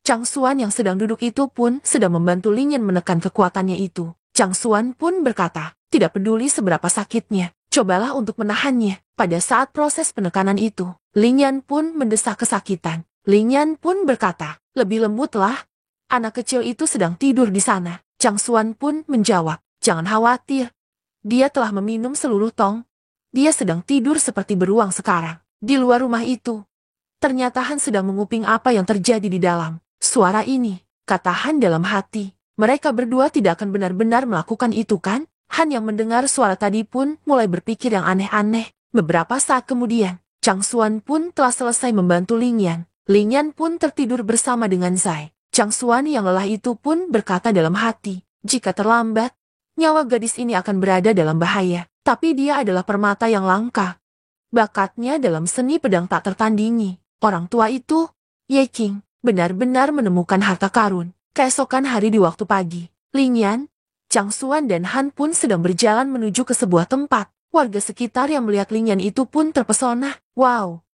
Chang Xuan yang sedang duduk itu pun sedang membantu Lingyan menekan kekuatannya itu. Chang Xuan pun berkata, tidak peduli seberapa sakitnya, cobalah untuk menahannya. Pada saat proses penekanan itu, Lingyan pun mendesak kesakitan. Lingyan pun berkata, lebih lembutlah. Anak kecil itu sedang tidur di sana. Chang Xuan pun menjawab, jangan khawatir. Dia telah meminum seluruh tong. Dia sedang tidur seperti beruang sekarang. Di luar rumah itu, ternyata Han sedang menguping apa yang terjadi di dalam. Suara ini, kata Han dalam hati. Mereka berdua tidak akan benar-benar melakukan itu kan? Han yang mendengar suara tadi pun mulai berpikir yang aneh-aneh. Beberapa saat kemudian, Chang Xuan pun telah selesai membantu Lingyan. Lingyan pun tertidur bersama dengan Zai. Chang Xuan yang lelah itu pun berkata dalam hati, jika terlambat, nyawa gadis ini akan berada dalam bahaya. Tapi dia adalah permata yang langka. Bakatnya dalam seni pedang tak tertandingi. Orang tua itu, Ye Qing, benar-benar menemukan harta karun. Keesokan hari di waktu pagi, Lingyan, Chang Xuan dan Han pun sedang berjalan menuju ke sebuah tempat. Warga sekitar yang melihat Lingyan itu pun terpesona. Wow,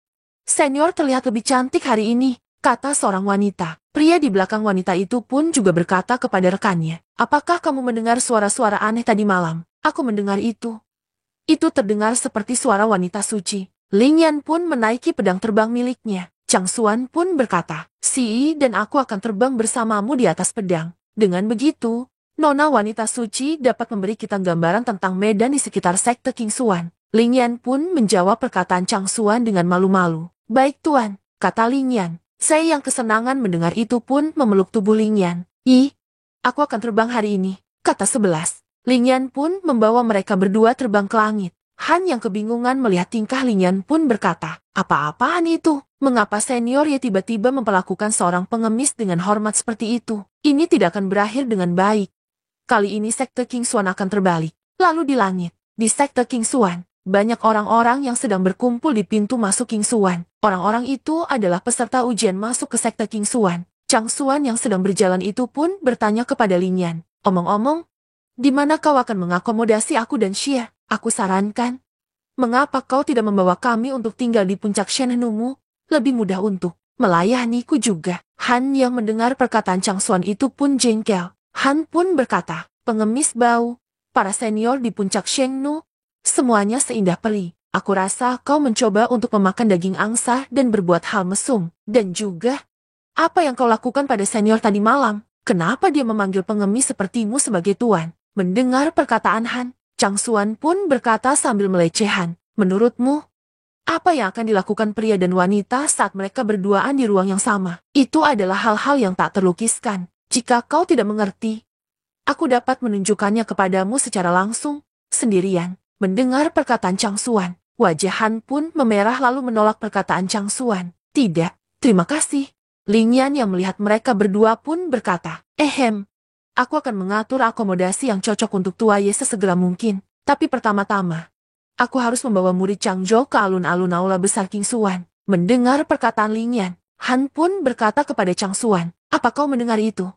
senior terlihat lebih cantik hari ini, kata seorang wanita. Pria di belakang wanita itu pun juga berkata kepada rekannya, apakah kamu mendengar suara-suara aneh tadi malam? Aku mendengar itu. Itu terdengar seperti suara wanita suci. Lingyan pun menaiki pedang terbang miliknya. Chang Xuan pun berkata, Si dan aku akan terbang bersamamu di atas pedang. Dengan begitu, nona wanita suci dapat memberi kita gambaran tentang medan di sekitar sekte King Xuan. Lingyan pun menjawab perkataan Chang Xuan dengan malu-malu. Baik tuan, kata Lingyan. Saya yang kesenangan mendengar itu pun memeluk tubuh Lingyan. Aku akan terbang hari ini, kata 11. Lingyan pun membawa mereka berdua terbang ke langit. Han yang kebingungan melihat tingkah Lingyan pun berkata, apa-apaan itu? Mengapa senior Ye tiba-tiba memperlakukan seorang pengemis dengan hormat seperti itu? Ini tidak akan berakhir dengan baik. Kali ini sekte King Xuan akan terbalik. Lalu di langit, di sekte King Xuan, banyak orang-orang yang sedang berkumpul di pintu masuk King Xuan. Orang-orang itu adalah peserta ujian masuk ke sekte King Xuan. Chang Xuan yang sedang berjalan itu pun bertanya kepada Lingyan, omong-omong, di mana kau akan mengakomodasi aku dan Xia? Aku sarankan, mengapa kau tidak membawa kami untuk tinggal di puncak Shenhenumu? Lebih mudah untuk melayaniku juga. Han yang mendengar perkataan Chang Xuan itu pun jengkel. Han pun berkata, pengemis bau, para senior di puncak Shengnu, semuanya seindah peri. Aku rasa kau mencoba untuk memakan daging angsa dan berbuat hal mesum. Dan juga, apa yang kau lakukan pada senior tadi malam? Kenapa dia memanggil pengemis sepertimu sebagai tuan? Mendengar perkataan Han, Chang Xuan pun berkata sambil melecehan, menurutmu, apa yang akan dilakukan pria dan wanita saat mereka berduaan di ruang yang sama? Itu adalah hal-hal yang tak terlukiskan. Jika kau tidak mengerti, aku dapat menunjukkannya kepadamu secara langsung, sendirian. Mendengar perkataan Chang Xuan, wajah Han pun memerah lalu menolak perkataan Chang Xuan. Tidak, terima kasih. Lingyan yang melihat mereka berdua pun berkata, Aku akan mengatur akomodasi yang cocok untuk Tua Ye sesegera mungkin. Tapi pertama-tama, aku harus membawa murid Changzhou ke alun-alun aula besar King Xuan. Mendengar perkataan Ling Yan, Han pun berkata kepada Chang Xuan, apa kau mendengar itu?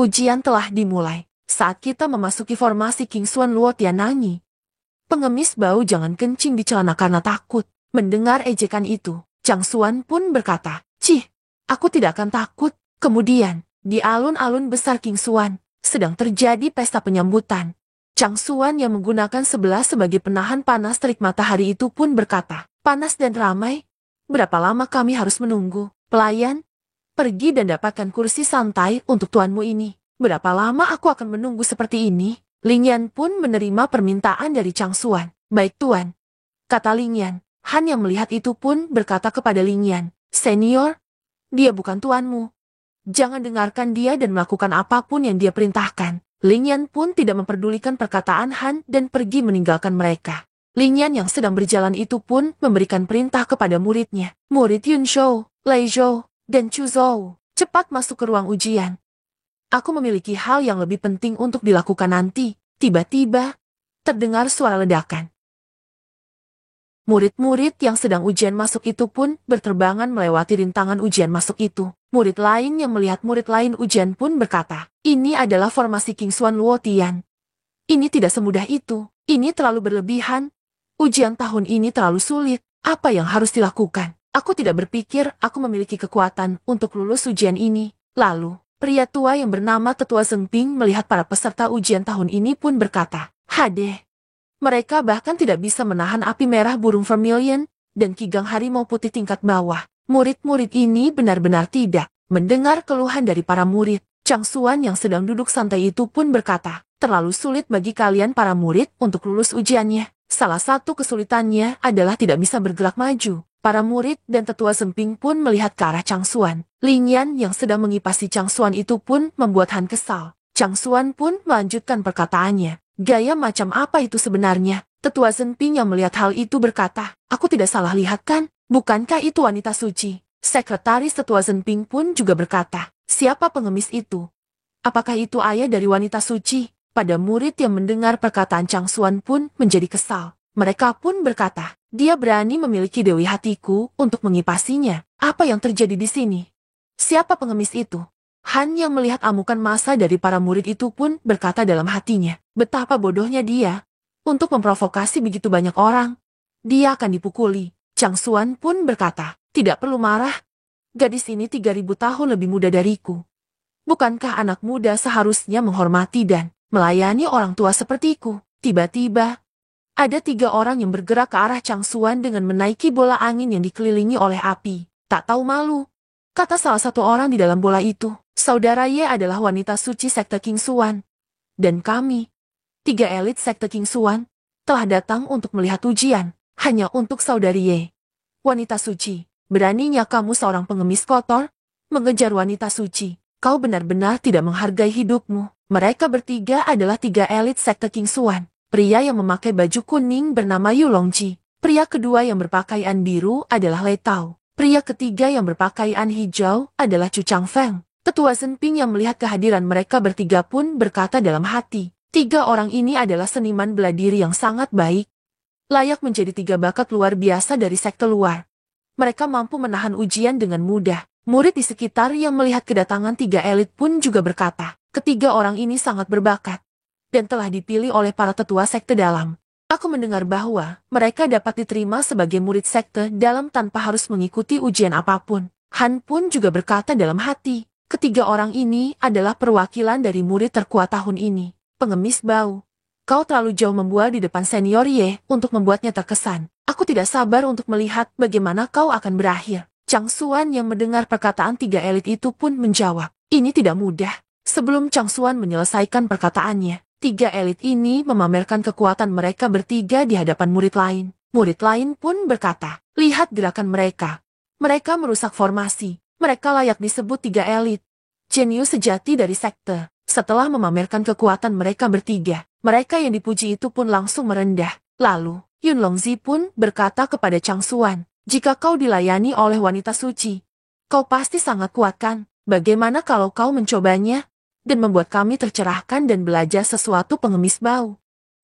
Ujian telah dimulai. Saat kita memasuki formasi King Xuan Luo Tiananyi. Pengemis bau jangan kencing di celana karena takut. Mendengar ejekan itu, Chang Xuan pun berkata, Cih, aku tidak akan takut. Kemudian, di alun-alun besar King Xuan, sedang terjadi pesta penyambutan. Chang Xuan yang menggunakan sebelah sebagai penahan panas terik matahari itu pun berkata, panas dan ramai. Berapa lama kami harus menunggu? Pelayan, pergi dan dapatkan kursi santai untuk tuanmu ini. Berapa lama aku akan menunggu seperti ini? Ling Yan pun menerima permintaan dari Chang Xuan. Baik tuan, kata Ling Yan. Han yang melihat itu pun berkata kepada Ling Yan, senior, dia bukan tuanmu. Jangan dengarkan dia dan melakukan apapun yang dia perintahkan. Ling Yan pun tidak memperdulikan perkataan Han dan pergi meninggalkan mereka. Ling Yan yang sedang berjalan itu pun memberikan perintah kepada muridnya. Murid Yun Shou, Lei Zhou, dan Chu Zhou, cepat masuk ke ruang ujian. Aku memiliki hal yang lebih penting untuk dilakukan nanti. Tiba-tiba, terdengar suara ledakan. Murid-murid yang sedang ujian masuk itu pun berterbangan melewati rintangan ujian masuk itu. Murid lain yang melihat murid lain ujian pun berkata, ini adalah formasi King Xuan Luo Tian. Ini tidak semudah itu. Ini terlalu berlebihan. Ujian tahun ini terlalu sulit. Apa yang harus dilakukan? Aku tidak berpikir aku memiliki kekuatan untuk lulus ujian ini. Lalu, pria tua yang bernama Tetua Zeng Ping melihat para peserta ujian tahun ini pun berkata, Hadeh. Mereka bahkan tidak bisa menahan api merah burung vermilion dan kigang harimau putih tingkat bawah. Murid-murid ini benar-benar tidak mendengar keluhan dari para murid. Chang Xuan yang sedang duduk santai itu pun berkata, terlalu sulit bagi kalian para murid untuk lulus ujiannya. Salah satu kesulitannya adalah tidak bisa bergerak maju. Para murid dan Tetua Zeng Ping pun melihat ke arah Chang Xuan. Ling Yan yang sedang mengipasi Chang Xuan itu pun membuat Han kesal. Chang Xuan pun melanjutkan perkataannya. Gaya macam apa itu sebenarnya? Tetua Zeng Ping yang melihat hal itu berkata, aku tidak salah lihat kan? Bukankah itu wanita suci? Sekretaris Tetua Zeng Ping pun juga berkata, siapa pengemis itu? Apakah itu ayah dari wanita suci? Pada murid yang mendengar perkataan Chang Xuan pun menjadi kesal. Mereka pun berkata, dia berani memiliki Dewi Hatiku untuk mengipasinya. Apa yang terjadi di sini? Siapa pengemis itu? Han yang melihat amukan massa dari para murid itu pun berkata dalam hatinya, betapa bodohnya dia. Untuk memprovokasi begitu banyak orang, dia akan dipukuli. Chang Xuan pun berkata, tidak perlu marah. Gadis ini 3000 tahun lebih muda dariku. Bukankah anak muda seharusnya menghormati dan melayani orang tua sepertiku? Tiba-tiba, ada 3 orang yang bergerak ke arah Chang Xuan dengan menaiki bola angin yang dikelilingi oleh api. Tak tahu malu, kata salah satu orang di dalam bola itu. Saudara Ye adalah wanita suci sekte King Xuan. Dan kami, 3 elit sekte King Xuan, telah datang untuk melihat ujian, hanya untuk saudari Ye. Wanita suci, beraninya kamu seorang pengemis kotor, mengejar wanita suci. Kau benar-benar tidak menghargai hidupmu. Mereka bertiga adalah 3 elit sekte King Xuan. Pria yang memakai baju kuning bernama Yu Longji. Pria kedua yang berpakaian biru adalah Lei Tao. Pria ketiga yang berpakaian hijau adalah Chu Changfeng. Tetua Zeng Ping yang melihat kehadiran mereka bertiga pun berkata dalam hati, 3 orang ini adalah seniman bela diri yang sangat baik. Layak menjadi 3 bakat luar biasa dari sekte luar. Mereka mampu menahan ujian dengan mudah. Murid di sekitar yang melihat kedatangan 3 elit pun juga berkata, ketiga orang ini sangat berbakat dan telah dipilih oleh para tetua sekte dalam. Aku mendengar bahwa mereka dapat diterima sebagai murid sekte dalam tanpa harus mengikuti ujian apapun. Han pun juga berkata dalam hati, ketiga orang ini adalah perwakilan dari murid terkuat tahun ini. Pengemis bau. Kau terlalu jauh membual di depan senior Ye untuk membuatnya terkesan. Aku tidak sabar untuk melihat bagaimana kau akan berakhir. Chang Xuan yang mendengar perkataan 3 elit itu pun menjawab, ini tidak mudah. Sebelum Chang Xuan menyelesaikan perkataannya, 3 elit ini memamerkan kekuatan mereka bertiga di hadapan murid lain. Murid lain pun berkata, lihat gerakan mereka. Mereka merusak formasi. Mereka layak disebut 3 elit. Jenius sejati dari sekte. Setelah memamerkan kekuatan mereka bertiga, mereka yang dipuji itu pun langsung merendah. Lalu, Yun Longzi pun berkata kepada Chang Xuan, jika kau dilayani oleh wanita suci, kau pasti sangat kuat kan? Bagaimana kalau kau mencobanya? dan membuat kami tercerahkan dan belajar sesuatu pengemis bau.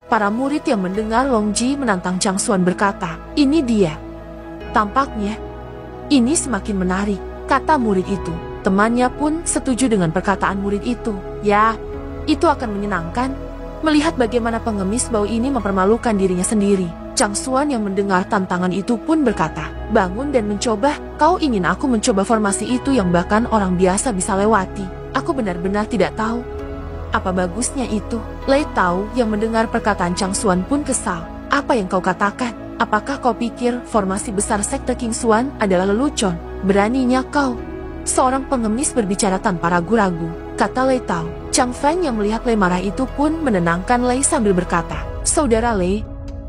Para murid yang mendengar Long Ji menantang Chang Xuan berkata, "Ini dia." "Tampaknya ini semakin menarik," kata murid itu. Temannya pun setuju dengan perkataan murid itu. "Ya, itu akan menyenangkan. Melihat bagaimana pengemis bau ini mempermalukan dirinya sendiri." Chang Xuan yang mendengar tantangan itu pun berkata, "Bangun dan mencoba. Kau ingin aku mencoba formasi itu yang bahkan orang biasa bisa lewati? Aku benar-benar tidak tahu apa bagusnya itu." Lei Tao yang mendengar perkataan Chang Xuan pun kesal. "Apa yang kau katakan? Apakah kau pikir formasi besar sekte King Xuan adalah lelucon? Beraninya kau?" "Seorang pengemis berbicara tanpa ragu-ragu," kata Lei Tao. Chang Feng yang melihat Lei marah itu pun menenangkan Lei sambil berkata, "Saudara Lei,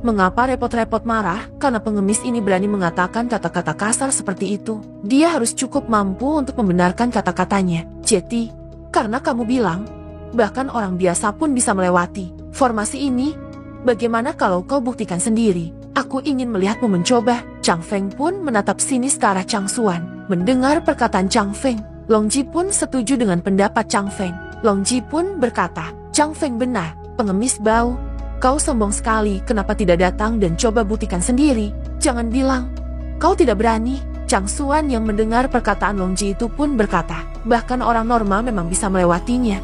mengapa repot-repot marah karena pengemis ini berani mengatakan kata-kata kasar seperti itu? Dia harus cukup mampu untuk membenarkan kata-katanya. Jadi, karena kamu bilang bahkan orang biasa pun bisa melewati formasi ini, bagaimana kalau kau buktikan sendiri? Aku ingin melihatmu mencoba." Chang Feng pun menatap sinis ke arah Chang Xuan. Mendengar perkataan Chang Feng, Long Ji pun setuju dengan pendapat Chang Feng. Long Ji pun berkata, "Chang Feng benar, pengemis bau. Kau sombong sekali, kenapa tidak datang dan coba buktikan sendiri? Jangan bilang kau tidak berani." Chang Xuan yang mendengar perkataan Long Ji itu pun berkata, "Bahkan orang normal memang bisa melewatinya.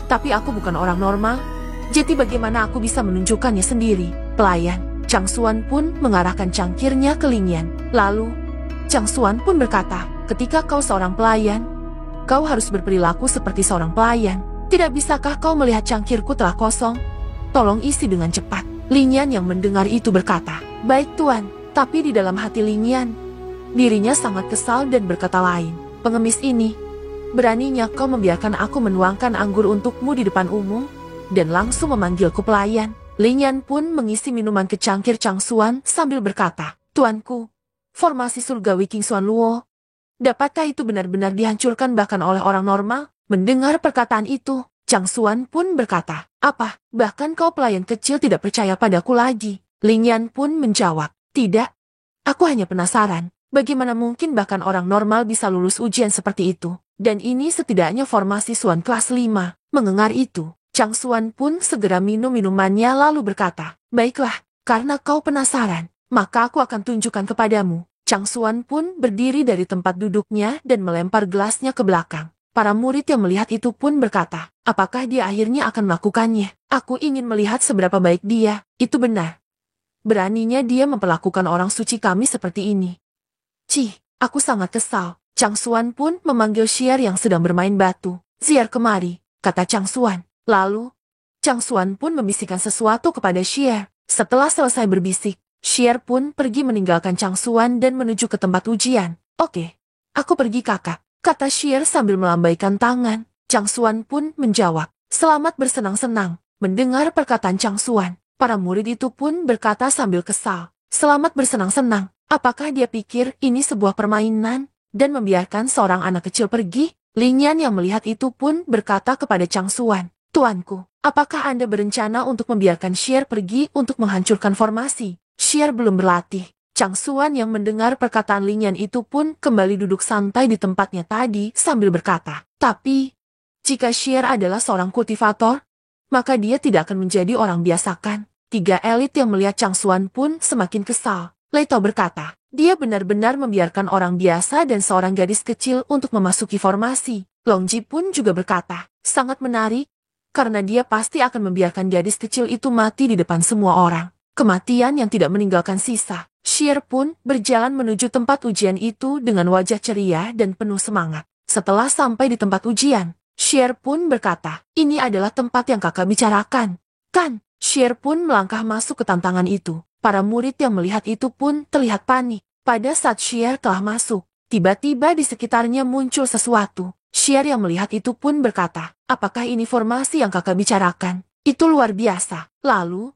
Tapi aku bukan orang normal, jadi bagaimana aku bisa menunjukkannya sendiri?" "Pelayan." Chang Xuan pun mengarahkan cangkirnya ke Ling Yan. Lalu, Chang Xuan pun berkata, "Ketika kau seorang pelayan, kau harus berperilaku seperti seorang pelayan. Tidak bisakah kau melihat cangkirku telah kosong? Tolong isi dengan cepat." Ling Yan yang mendengar itu berkata, "Baik Tuan." Tapi di dalam hati Ling Yan, dirinya sangat kesal dan berkata lain, "Pengemis ini, beraninya kau membiarkan aku menuangkan anggur untukmu di depan umum, dan langsung memanggilku pelayan." Ling Yan pun mengisi minuman ke cangkir Chang Xuan sambil berkata, "Tuanku, formasi surgawi King Xuan Luo, dapatkah itu benar-benar dihancurkan bahkan oleh orang normal?" Mendengar perkataan itu, Chang Xuan pun berkata, "Apa, bahkan kau pelayan kecil tidak percaya padaku lagi?" Ling Yan pun menjawab, "Tidak. Aku hanya penasaran, bagaimana mungkin bahkan orang normal bisa lulus ujian seperti itu? Dan ini setidaknya formasi Xuan kelas 5. Mendengar itu, Chang Xuan pun segera minum minumannya lalu berkata, "Baiklah, karena kau penasaran, maka aku akan tunjukkan kepadamu." Chang Xuan pun berdiri dari tempat duduknya dan melempar gelasnya ke belakang. Para murid yang melihat itu pun berkata, "Apakah dia akhirnya akan melakukannya? Aku ingin melihat seberapa baik dia." "Itu benar. Beraninya dia memperlakukan orang suci kami seperti ini. Cih, aku sangat kesal." Chang Xuan pun memanggil Xier yang sedang bermain batu. "Xier, kemari," kata Chang Xuan. Lalu, Chang Xuan pun membisikkan sesuatu kepada Xier. Setelah selesai berbisik, Xier pun pergi meninggalkan Chang Xuan dan menuju ke tempat ujian. "Oke, aku pergi kakak," kata Xier sambil melambaikan tangan. Chang Xuan pun menjawab, "Selamat bersenang-senang." Mendengar perkataan Chang Xuan, para murid itu pun berkata sambil kesal, "Selamat bersenang-senang. Apakah dia pikir ini sebuah permainan dan membiarkan seorang anak kecil pergi?" Ling Yan yang melihat itu pun berkata kepada Chang Xuan, "Tuanku, apakah Anda berencana untuk membiarkan Xier pergi untuk menghancurkan formasi? Xier belum berlatih." Chang Xuan yang mendengar perkataan Ling Yan itu pun kembali duduk santai di tempatnya tadi sambil berkata, "Tapi, jika Xier adalah seorang kultivator, maka dia tidak akan menjadi orang biasa kan?" Tiga elit yang melihat Chang Xuan pun semakin kesal. Lei Tao berkata, "Dia benar-benar membiarkan orang biasa dan seorang gadis kecil untuk memasuki formasi." Long Ji pun juga berkata, "Sangat menarik, karena dia pasti akan membiarkan gadis kecil itu mati di depan semua orang. Kematian yang tidak meninggalkan sisa." Xier pun berjalan menuju tempat ujian itu dengan wajah ceria dan penuh semangat. Setelah sampai di tempat ujian, Xier pun berkata, "Ini adalah tempat yang kakak bicarakan, kan?" Xier pun melangkah masuk ke tantangan itu. Para murid yang melihat itu pun terlihat panik. Pada saat Xier telah masuk, tiba-tiba di sekitarnya muncul sesuatu. Xier yang melihat itu pun berkata, "Apakah ini formasi yang kakak bicarakan? Itu luar biasa." Lalu,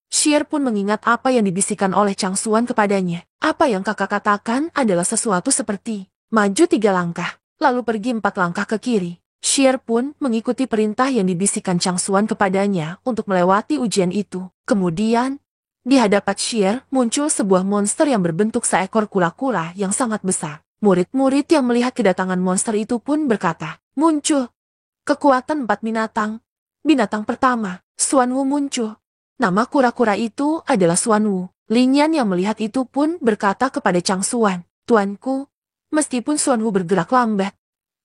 Xier pun mengingat apa yang dibisikkan oleh Chang Xuan kepadanya. "Apa yang kakak katakan adalah sesuatu seperti maju 3 langkah, lalu pergi 4 langkah ke kiri." Xier pun mengikuti perintah yang dibisikkan Chang Xuan kepadanya untuk melewati ujian itu. Kemudian, di hadapan Xier muncul sebuah monster yang berbentuk seekor kura-kura yang sangat besar. Murid-murid yang melihat kedatangan monster itu pun berkata, "Muncul." Kekuatan 4 binatang. Binatang pertama, Xuanwu muncul. Nama kura-kura itu adalah Xuanwu. Lingyan yang melihat itu pun berkata kepada Chang Xuan, "Tuanku, meskipun Xuanwu bergerak lambat,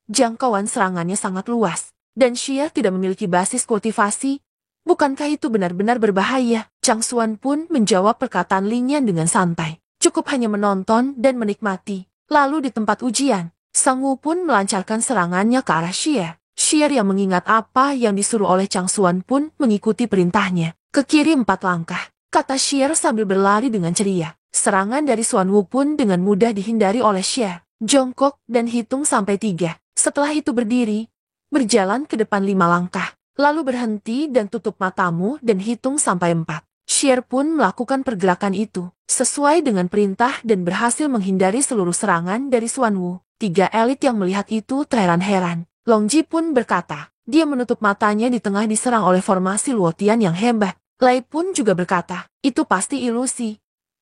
jangkauan serangannya sangat luas, dan Xie tidak memiliki basis kultivasi. Bukankah itu benar-benar berbahaya?" Chang Xuan pun menjawab perkataan Lingyan dengan santai. Cukup hanya menonton dan menikmati. Lalu di tempat ujian, Sang Wu pun melancarkan serangannya ke arah Xie. Xie yang mengingat apa yang disuruh oleh Chang Xuan pun mengikuti perintahnya. Ke kiri 4 langkah, kata Xie sambil berlari dengan ceria. Serangan dari Xuan Wu pun dengan mudah dihindari oleh Xie. Jongkok dan hitung sampai 3. Setelah itu berdiri, berjalan ke depan 5 langkah. Lalu berhenti dan tutup matamu dan hitung sampai 4. Xie pun melakukan pergerakan itu, sesuai dengan perintah dan berhasil menghindari seluruh serangan dari Xuan Wu. 3 elit yang melihat itu terheran-heran. Long Ji pun berkata, dia menutup matanya di tengah diserang oleh formasi Luotian yang hebat. Lei pun juga berkata, itu pasti ilusi.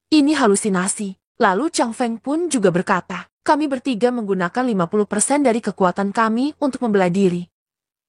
Ini halusinasi. Lalu Chang Feng pun juga berkata, kami bertiga menggunakan 50% dari kekuatan kami untuk membela diri.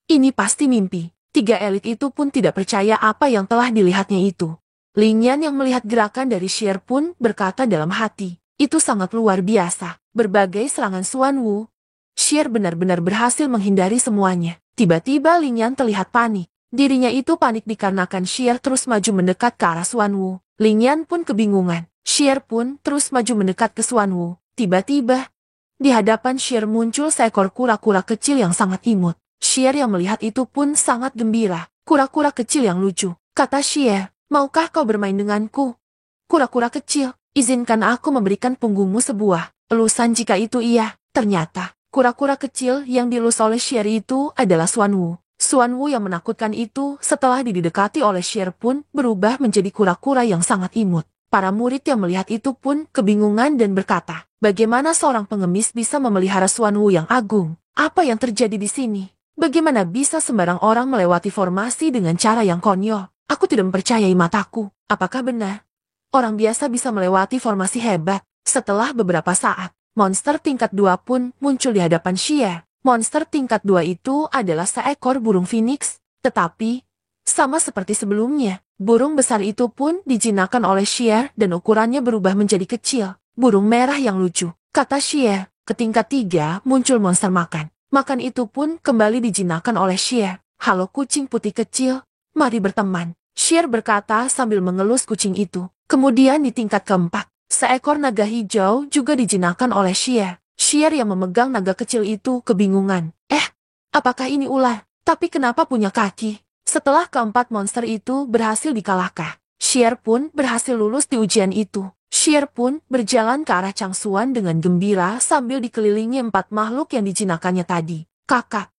Ini pasti mimpi. 3 elit itu pun tidak percaya apa yang telah dilihatnya itu. Lingyan yang melihat gerakan dari Xie pun berkata dalam hati, itu sangat luar biasa. Berbagai serangan Xuan Wu, Xie benar-benar berhasil menghindari semuanya. Tiba-tiba Lingyan terlihat panik. Dirinya itu panik dikarenakan Xie terus maju mendekat ke arah Xuan Wu. Lingyan pun kebingungan. Xie pun terus maju mendekat ke Xuan Wu. Tiba-tiba, di hadapan Xie muncul seekor kura-kura kecil yang sangat imut. Xie yang melihat itu pun sangat gembira. Kura-kura kecil yang lucu, kata Xie, maukah kau bermain denganku? Kura-kura kecil, izinkan aku memberikan punggungmu sebuah elusan jika itu iya. Ternyata, kura-kura kecil yang dielus oleh Xie itu adalah Xuan Wu. Xuan Wu yang menakutkan itu setelah didekati oleh Xie pun berubah menjadi kura-kura yang sangat imut. Para murid yang melihat itu pun kebingungan dan berkata, bagaimana seorang pengemis bisa memelihara Xuan Wu yang agung? Apa yang terjadi di sini? Bagaimana bisa sembarang orang melewati formasi dengan cara yang konyol? Aku tidak mempercayai mataku. Apakah benar? Orang biasa bisa melewati formasi hebat. Setelah beberapa saat, monster tingkat 2 pun muncul di hadapan Xie. Monster tingkat 2 itu adalah seekor burung phoenix. Tetapi, sama seperti sebelumnya, burung besar itu pun dijinakkan oleh Xie dan ukurannya berubah menjadi kecil. Burung merah yang lucu, kata Xie. Ke tingkat 3 muncul monster makan. Makan itu pun kembali dijinakkan oleh Xie. Halo kucing putih kecil, mari berteman. Xie berkata sambil mengelus kucing itu. Kemudian di tingkat keempat, seekor naga hijau juga dijinakkan oleh Xie. Xie yang memegang naga kecil itu kebingungan. Apakah ini ular? Tapi kenapa punya kaki? Setelah keempat monster itu berhasil dikalahkan, Xie pun berhasil lulus di ujian itu. Xie pun berjalan ke arah Chang Xuan dengan gembira sambil dikelilingi 4 makhluk yang dijinakannya tadi. Kakak,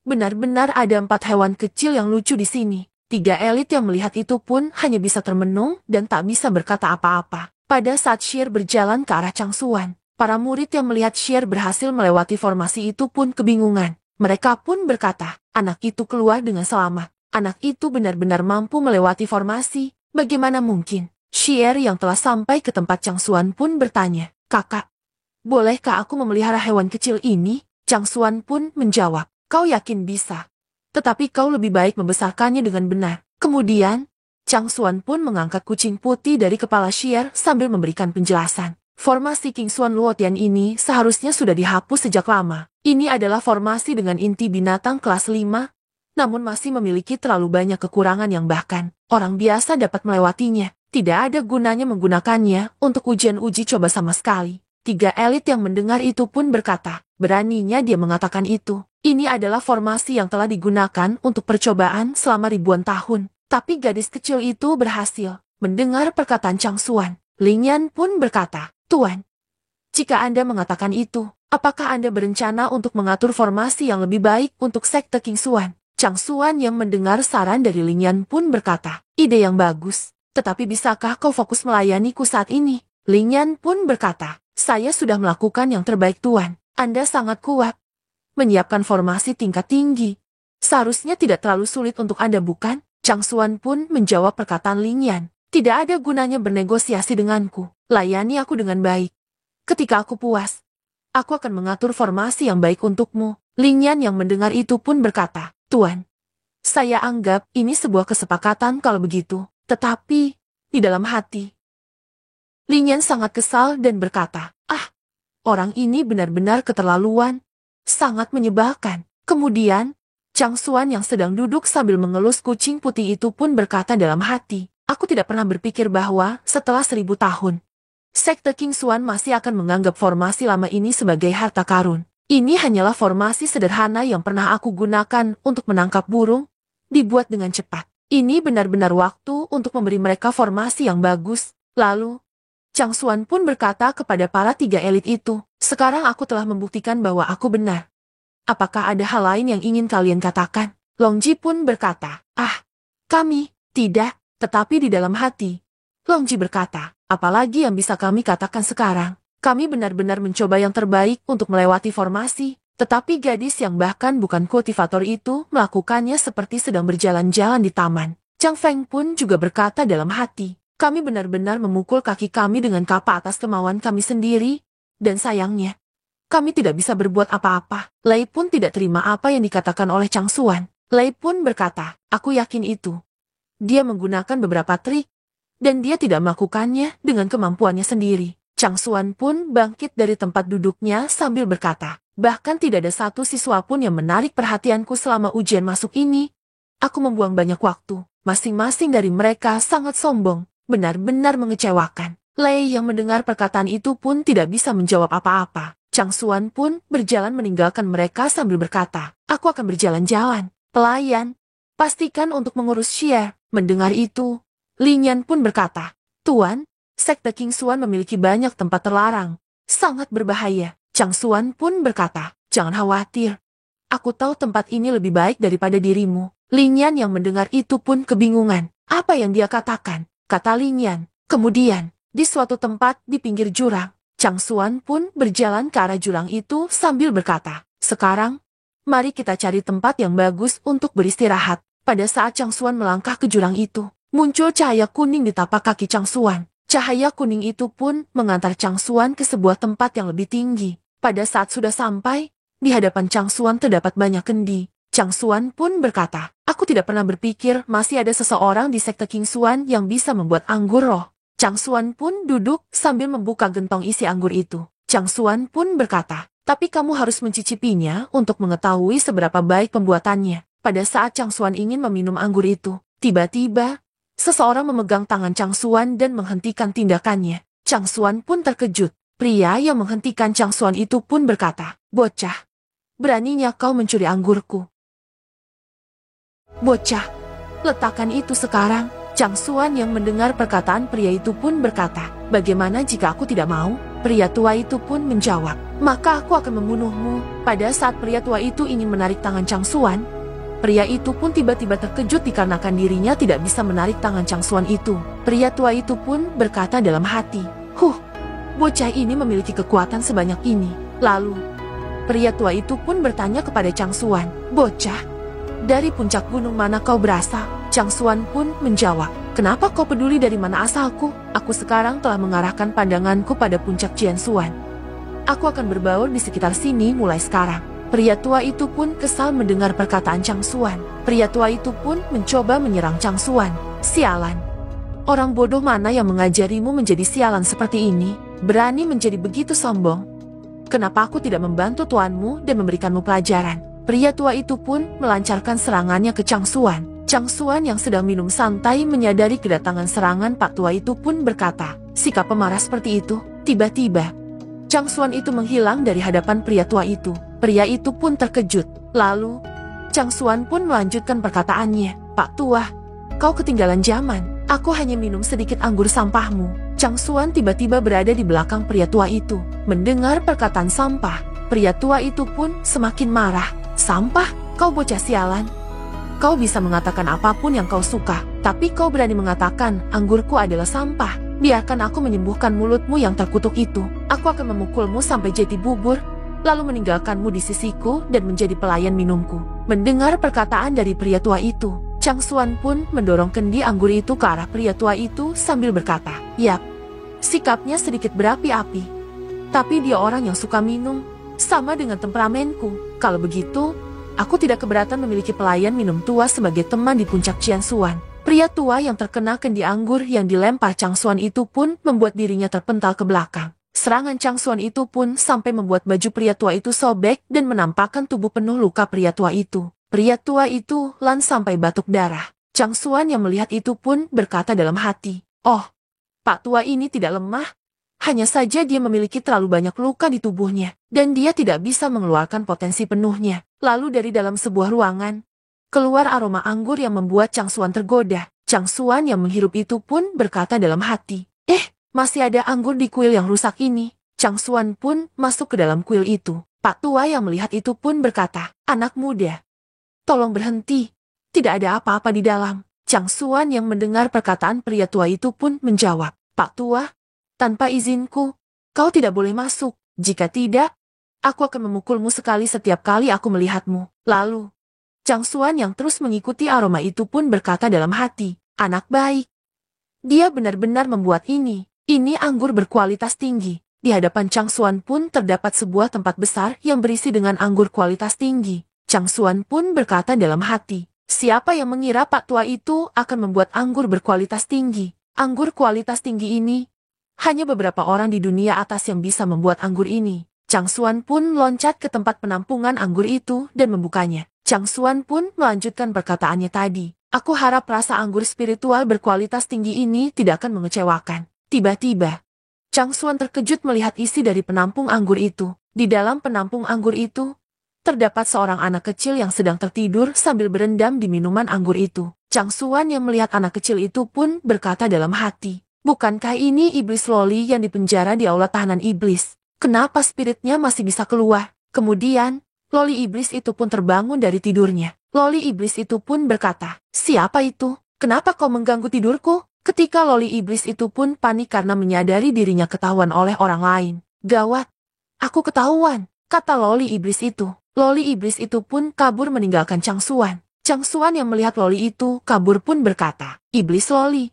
benar-benar ada 4 hewan kecil yang lucu di sini. 3 elit yang melihat itu pun hanya bisa termenung dan tak bisa berkata apa-apa. Pada saat Xie berjalan ke arah Chang Xuan, para murid yang melihat Xie berhasil melewati formasi itu pun kebingungan. Mereka pun berkata, anak itu keluar dengan selamat. Anak itu benar-benar mampu melewati formasi. Bagaimana mungkin? Xie yang telah sampai ke tempat Chang Xuan pun bertanya, kakak, bolehkah aku memelihara hewan kecil ini? Chang Xuan pun menjawab, kau yakin bisa? Tetapi kau lebih baik membesarkannya dengan benar. Kemudian, Chang Xuan pun mengangkat kucing putih dari kepala Xie sambil memberikan penjelasan. Formasi King Xuan Luotian ini seharusnya sudah dihapus sejak lama. Ini adalah formasi dengan inti binatang kelas 5, namun masih memiliki terlalu banyak kekurangan yang bahkan orang biasa dapat melewatinya. Tidak ada gunanya menggunakannya untuk ujian uji coba sama sekali. 3 elit yang mendengar itu pun berkata, beraninya dia mengatakan itu. Ini adalah formasi yang telah digunakan untuk percobaan selama ribuan tahun. Tapi gadis kecil itu berhasil. Mendengar perkataan Chang Xuan, Lingyan pun berkata, Tuan, jika Anda mengatakan itu, apakah Anda berencana untuk mengatur formasi yang lebih baik untuk sekte King Xuan? Chang Xuan yang mendengar saran dari Lingyan pun berkata, ide yang bagus. Tetapi bisakah kau fokus melayaniku saat ini? Lingyan pun berkata, saya sudah melakukan yang terbaik Tuan. Anda sangat kuat. Menyiapkan formasi tingkat tinggi. Seharusnya tidak terlalu sulit untuk Anda bukan? Chang Xuan pun menjawab perkataan Lingyan. Tidak ada gunanya bernegosiasi denganku. Layani aku dengan baik. Ketika aku puas, aku akan mengatur formasi yang baik untukmu. Lingyan yang mendengar itu pun berkata, Tuan. Saya anggap ini sebuah kesepakatan kalau begitu. Tetapi, di dalam hati, Lin Yan sangat kesal dan berkata, orang ini benar-benar keterlaluan. Sangat menyebalkan. Kemudian, Chang Xuan yang sedang duduk sambil mengelus kucing putih itu pun berkata dalam hati, aku tidak pernah berpikir bahwa setelah 1000 tahun, Sekte King Xuan masih akan menganggap formasi lama ini sebagai harta karun. Ini hanyalah formasi sederhana yang pernah aku gunakan untuk menangkap burung, dibuat dengan cepat. Ini benar-benar waktu untuk memberi mereka formasi yang bagus. Lalu, Chang Xuan pun berkata kepada para 3 elit itu, sekarang aku telah membuktikan bahwa aku benar. Apakah ada hal lain yang ingin kalian katakan? Long Ji pun berkata, kami, tidak, tetapi di dalam hati. Long Ji berkata, apalagi yang bisa kami katakan sekarang? Kami benar-benar mencoba yang terbaik untuk melewati formasi, tetapi gadis yang bahkan bukan kultivator itu melakukannya seperti sedang berjalan-jalan di taman. Chang Feng pun juga berkata dalam hati, kami benar-benar memukul kaki kami dengan kapal atas kemauan kami sendiri, dan sayangnya, kami tidak bisa berbuat apa-apa. Lei pun tidak terima apa yang dikatakan oleh Chang Xuan. Lei pun berkata, aku yakin itu. Dia menggunakan beberapa trik, dan dia tidak melakukannya dengan kemampuannya sendiri. Chang Xuan pun bangkit dari tempat duduknya sambil berkata, bahkan tidak ada satu siswa pun yang menarik perhatianku selama ujian masuk ini. Aku membuang banyak waktu. Masing-masing dari mereka sangat sombong, benar-benar mengecewakan. Lei yang mendengar perkataan itu pun tidak bisa menjawab apa-apa. Chang Xuan pun berjalan meninggalkan mereka sambil berkata, aku akan berjalan-jalan. Pelayan, pastikan untuk mengurus Xie. Mendengar itu, Lin Yan pun berkata, Tuan, Sekte King Xuan memiliki banyak tempat terlarang. Sangat berbahaya. Chang Xuan pun berkata, jangan khawatir. Aku tahu tempat ini lebih baik daripada dirimu. Lin Yan yang mendengar itu pun kebingungan. Apa yang dia katakan? Kata Lin Yan. Kemudian, di suatu tempat di pinggir jurang, Chang Xuan pun berjalan ke arah jurang itu sambil berkata, sekarang, mari kita cari tempat yang bagus untuk beristirahat. Pada saat Chang Xuan melangkah ke jurang itu, muncul cahaya kuning di tapak kaki Chang Xuan. Cahaya kuning itu pun mengantar Chang Xuan ke sebuah tempat yang lebih tinggi. Pada saat sudah sampai, di hadapan Chang Xuan terdapat banyak kendi. Chang Xuan pun berkata, aku tidak pernah berpikir masih ada seseorang di Sekte King Xuan yang bisa membuat anggur roh. Chang Xuan pun duduk sambil membuka gentong isi anggur itu. Chang Xuan pun berkata, tapi kamu harus mencicipinya untuk mengetahui seberapa baik pembuatannya. Pada saat Chang Xuan ingin meminum anggur itu, tiba-tiba, seseorang memegang tangan Chang Xuan dan menghentikan tindakannya. Chang Xuan pun terkejut. Pria yang menghentikan Chang Xuan itu pun berkata, bocah, beraninya kau mencuri anggurku. Bocah, letakkan itu sekarang. Chang Xuan yang mendengar perkataan pria itu pun berkata, bagaimana jika aku tidak mau? Pria tua itu pun menjawab, maka aku akan membunuhmu. Pada saat pria tua itu ingin menarik tangan Chang Xuan, pria itu pun tiba-tiba terkejut dikarenakan dirinya tidak bisa menarik tangan Chang Xuan itu. Pria tua itu pun berkata dalam hati, bocah ini memiliki kekuatan sebanyak ini. Lalu, pria tua itu pun bertanya kepada Chang Xuan, bocah, dari puncak gunung mana kau berasal? Chang Xuan pun menjawab, kenapa kau peduli dari mana asalku? Aku sekarang telah mengarahkan pandanganku pada puncak Jianshuan. Aku akan berbaur di sekitar sini mulai sekarang. Pria tua itu pun kesal mendengar perkataan Chang Xuan. Pria tua itu pun mencoba menyerang Chang Xuan. Sialan. Orang bodoh mana yang mengajarimu menjadi sialan seperti ini? Berani menjadi begitu sombong? Kenapa aku tidak membantu tuanmu dan memberikanmu pelajaran? Pria tua itu pun melancarkan serangannya ke Chang Xuan. Chang Xuan yang sedang minum santai menyadari kedatangan serangan Pak Tua itu pun berkata, sikap pemarah seperti itu. Tiba-tiba, Chang Xuan itu menghilang dari hadapan pria tua itu. Pria itu pun terkejut. Lalu, Chang Xuan pun melanjutkan perkataannya, Pak Tua, kau ketinggalan zaman. Aku hanya minum sedikit anggur sampahmu. Chang Xuan tiba-tiba berada di belakang pria tua itu. Mendengar perkataan sampah, pria tua itu pun semakin marah. Sampah? Kau bocah sialan. Kau bisa mengatakan apapun yang kau suka, tapi kau berani mengatakan anggurku adalah sampah. Biarkan aku menyembuhkan mulutmu yang terkutuk itu. Aku akan memukulmu sampai jadi bubur, lalu meninggalkanmu di sisiku dan menjadi pelayan minumku. Mendengar perkataan dari pria tua itu, Chang Xuan pun mendorong kendi anggur itu ke arah pria tua itu sambil berkata, yap, sikapnya sedikit berapi-api. Tapi dia orang yang suka minum, sama dengan temperamenku. Kalau begitu, Aku tidak keberatan memiliki pelayan minum tua sebagai teman di puncak Jiansuan. Pria tua yang terkena kendi anggur yang dilempar Chang Xuan itu pun membuat dirinya terpental ke belakang. Serangan Chang Xuan itu pun sampai membuat baju pria tua itu sobek dan menampakkan tubuh penuh luka pria tua itu. Pria tua itu lan sampai batuk darah. Chang Xuan yang melihat itu pun berkata dalam hati, "Oh, Pak tua ini tidak lemah. Hanya saja dia memiliki terlalu banyak luka di tubuhnya, dan dia tidak bisa mengeluarkan potensi penuhnya." Lalu dari dalam sebuah ruangan, keluar aroma anggur yang membuat Chang Xuan tergoda. Chang Xuan yang menghirup itu pun berkata dalam hati, masih ada anggur di kuil yang rusak ini." Chang Xuan pun masuk ke dalam kuil itu. Pak tua yang melihat itu pun berkata, "Anak muda, tolong berhenti. Tidak ada apa-apa di dalam." Chang Xuan yang mendengar perkataan pria tua itu pun menjawab, "Pak tua, tanpa izinku, kau tidak boleh masuk. Jika tidak, aku akan memukulmu sekali setiap kali aku melihatmu." Lalu, Chang Xuan yang terus mengikuti aroma itu pun berkata dalam hati, "Anak baik. Dia benar-benar membuat ini. Ini anggur berkualitas tinggi." Di hadapan Chang Xuan pun terdapat sebuah tempat besar yang berisi dengan anggur kualitas tinggi. Chang Xuan pun berkata dalam hati, "Siapa yang mengira Pak tua itu akan membuat anggur berkualitas tinggi? Anggur kualitas tinggi ini, hanya beberapa orang di dunia atas yang bisa membuat anggur ini." Chang Xuan pun loncat ke tempat penampungan anggur itu dan membukanya. Chang Xuan pun melanjutkan perkataannya tadi, "Aku harap rasa anggur spiritual berkualitas tinggi ini tidak akan mengecewakan." Tiba-tiba, Chang Xuan terkejut melihat isi dari penampung anggur itu. Di dalam penampung anggur itu, terdapat seorang anak kecil yang sedang tertidur sambil berendam di minuman anggur itu. Chang Xuan yang melihat anak kecil itu pun berkata dalam hati, "Bukankah ini iblis Loli yang dipenjara di aula tahanan iblis? Kenapa spiritnya masih bisa keluar?" Kemudian, Loli iblis itu pun terbangun dari tidurnya. Loli iblis itu pun berkata, "Siapa itu? Kenapa kau mengganggu tidurku?" Ketika Loli iblis itu pun panik karena menyadari dirinya ketahuan oleh orang lain. "Gawat, aku ketahuan," kata Loli iblis itu. Loli iblis itu pun kabur meninggalkan Chang Xuan. Chang Xuan yang melihat Loli itu kabur pun berkata, "Iblis Loli,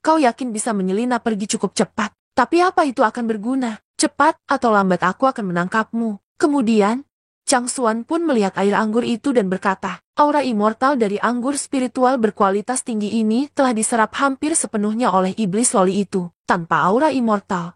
kau yakin bisa menyelinap pergi cukup cepat? Tapi apa itu akan berguna? Cepat atau lambat aku akan menangkapmu." Kemudian, Chang Xuan pun melihat air anggur itu dan berkata, "Aura immortal dari anggur spiritual berkualitas tinggi ini telah diserap hampir sepenuhnya oleh iblis Loli itu. Tanpa aura immortal,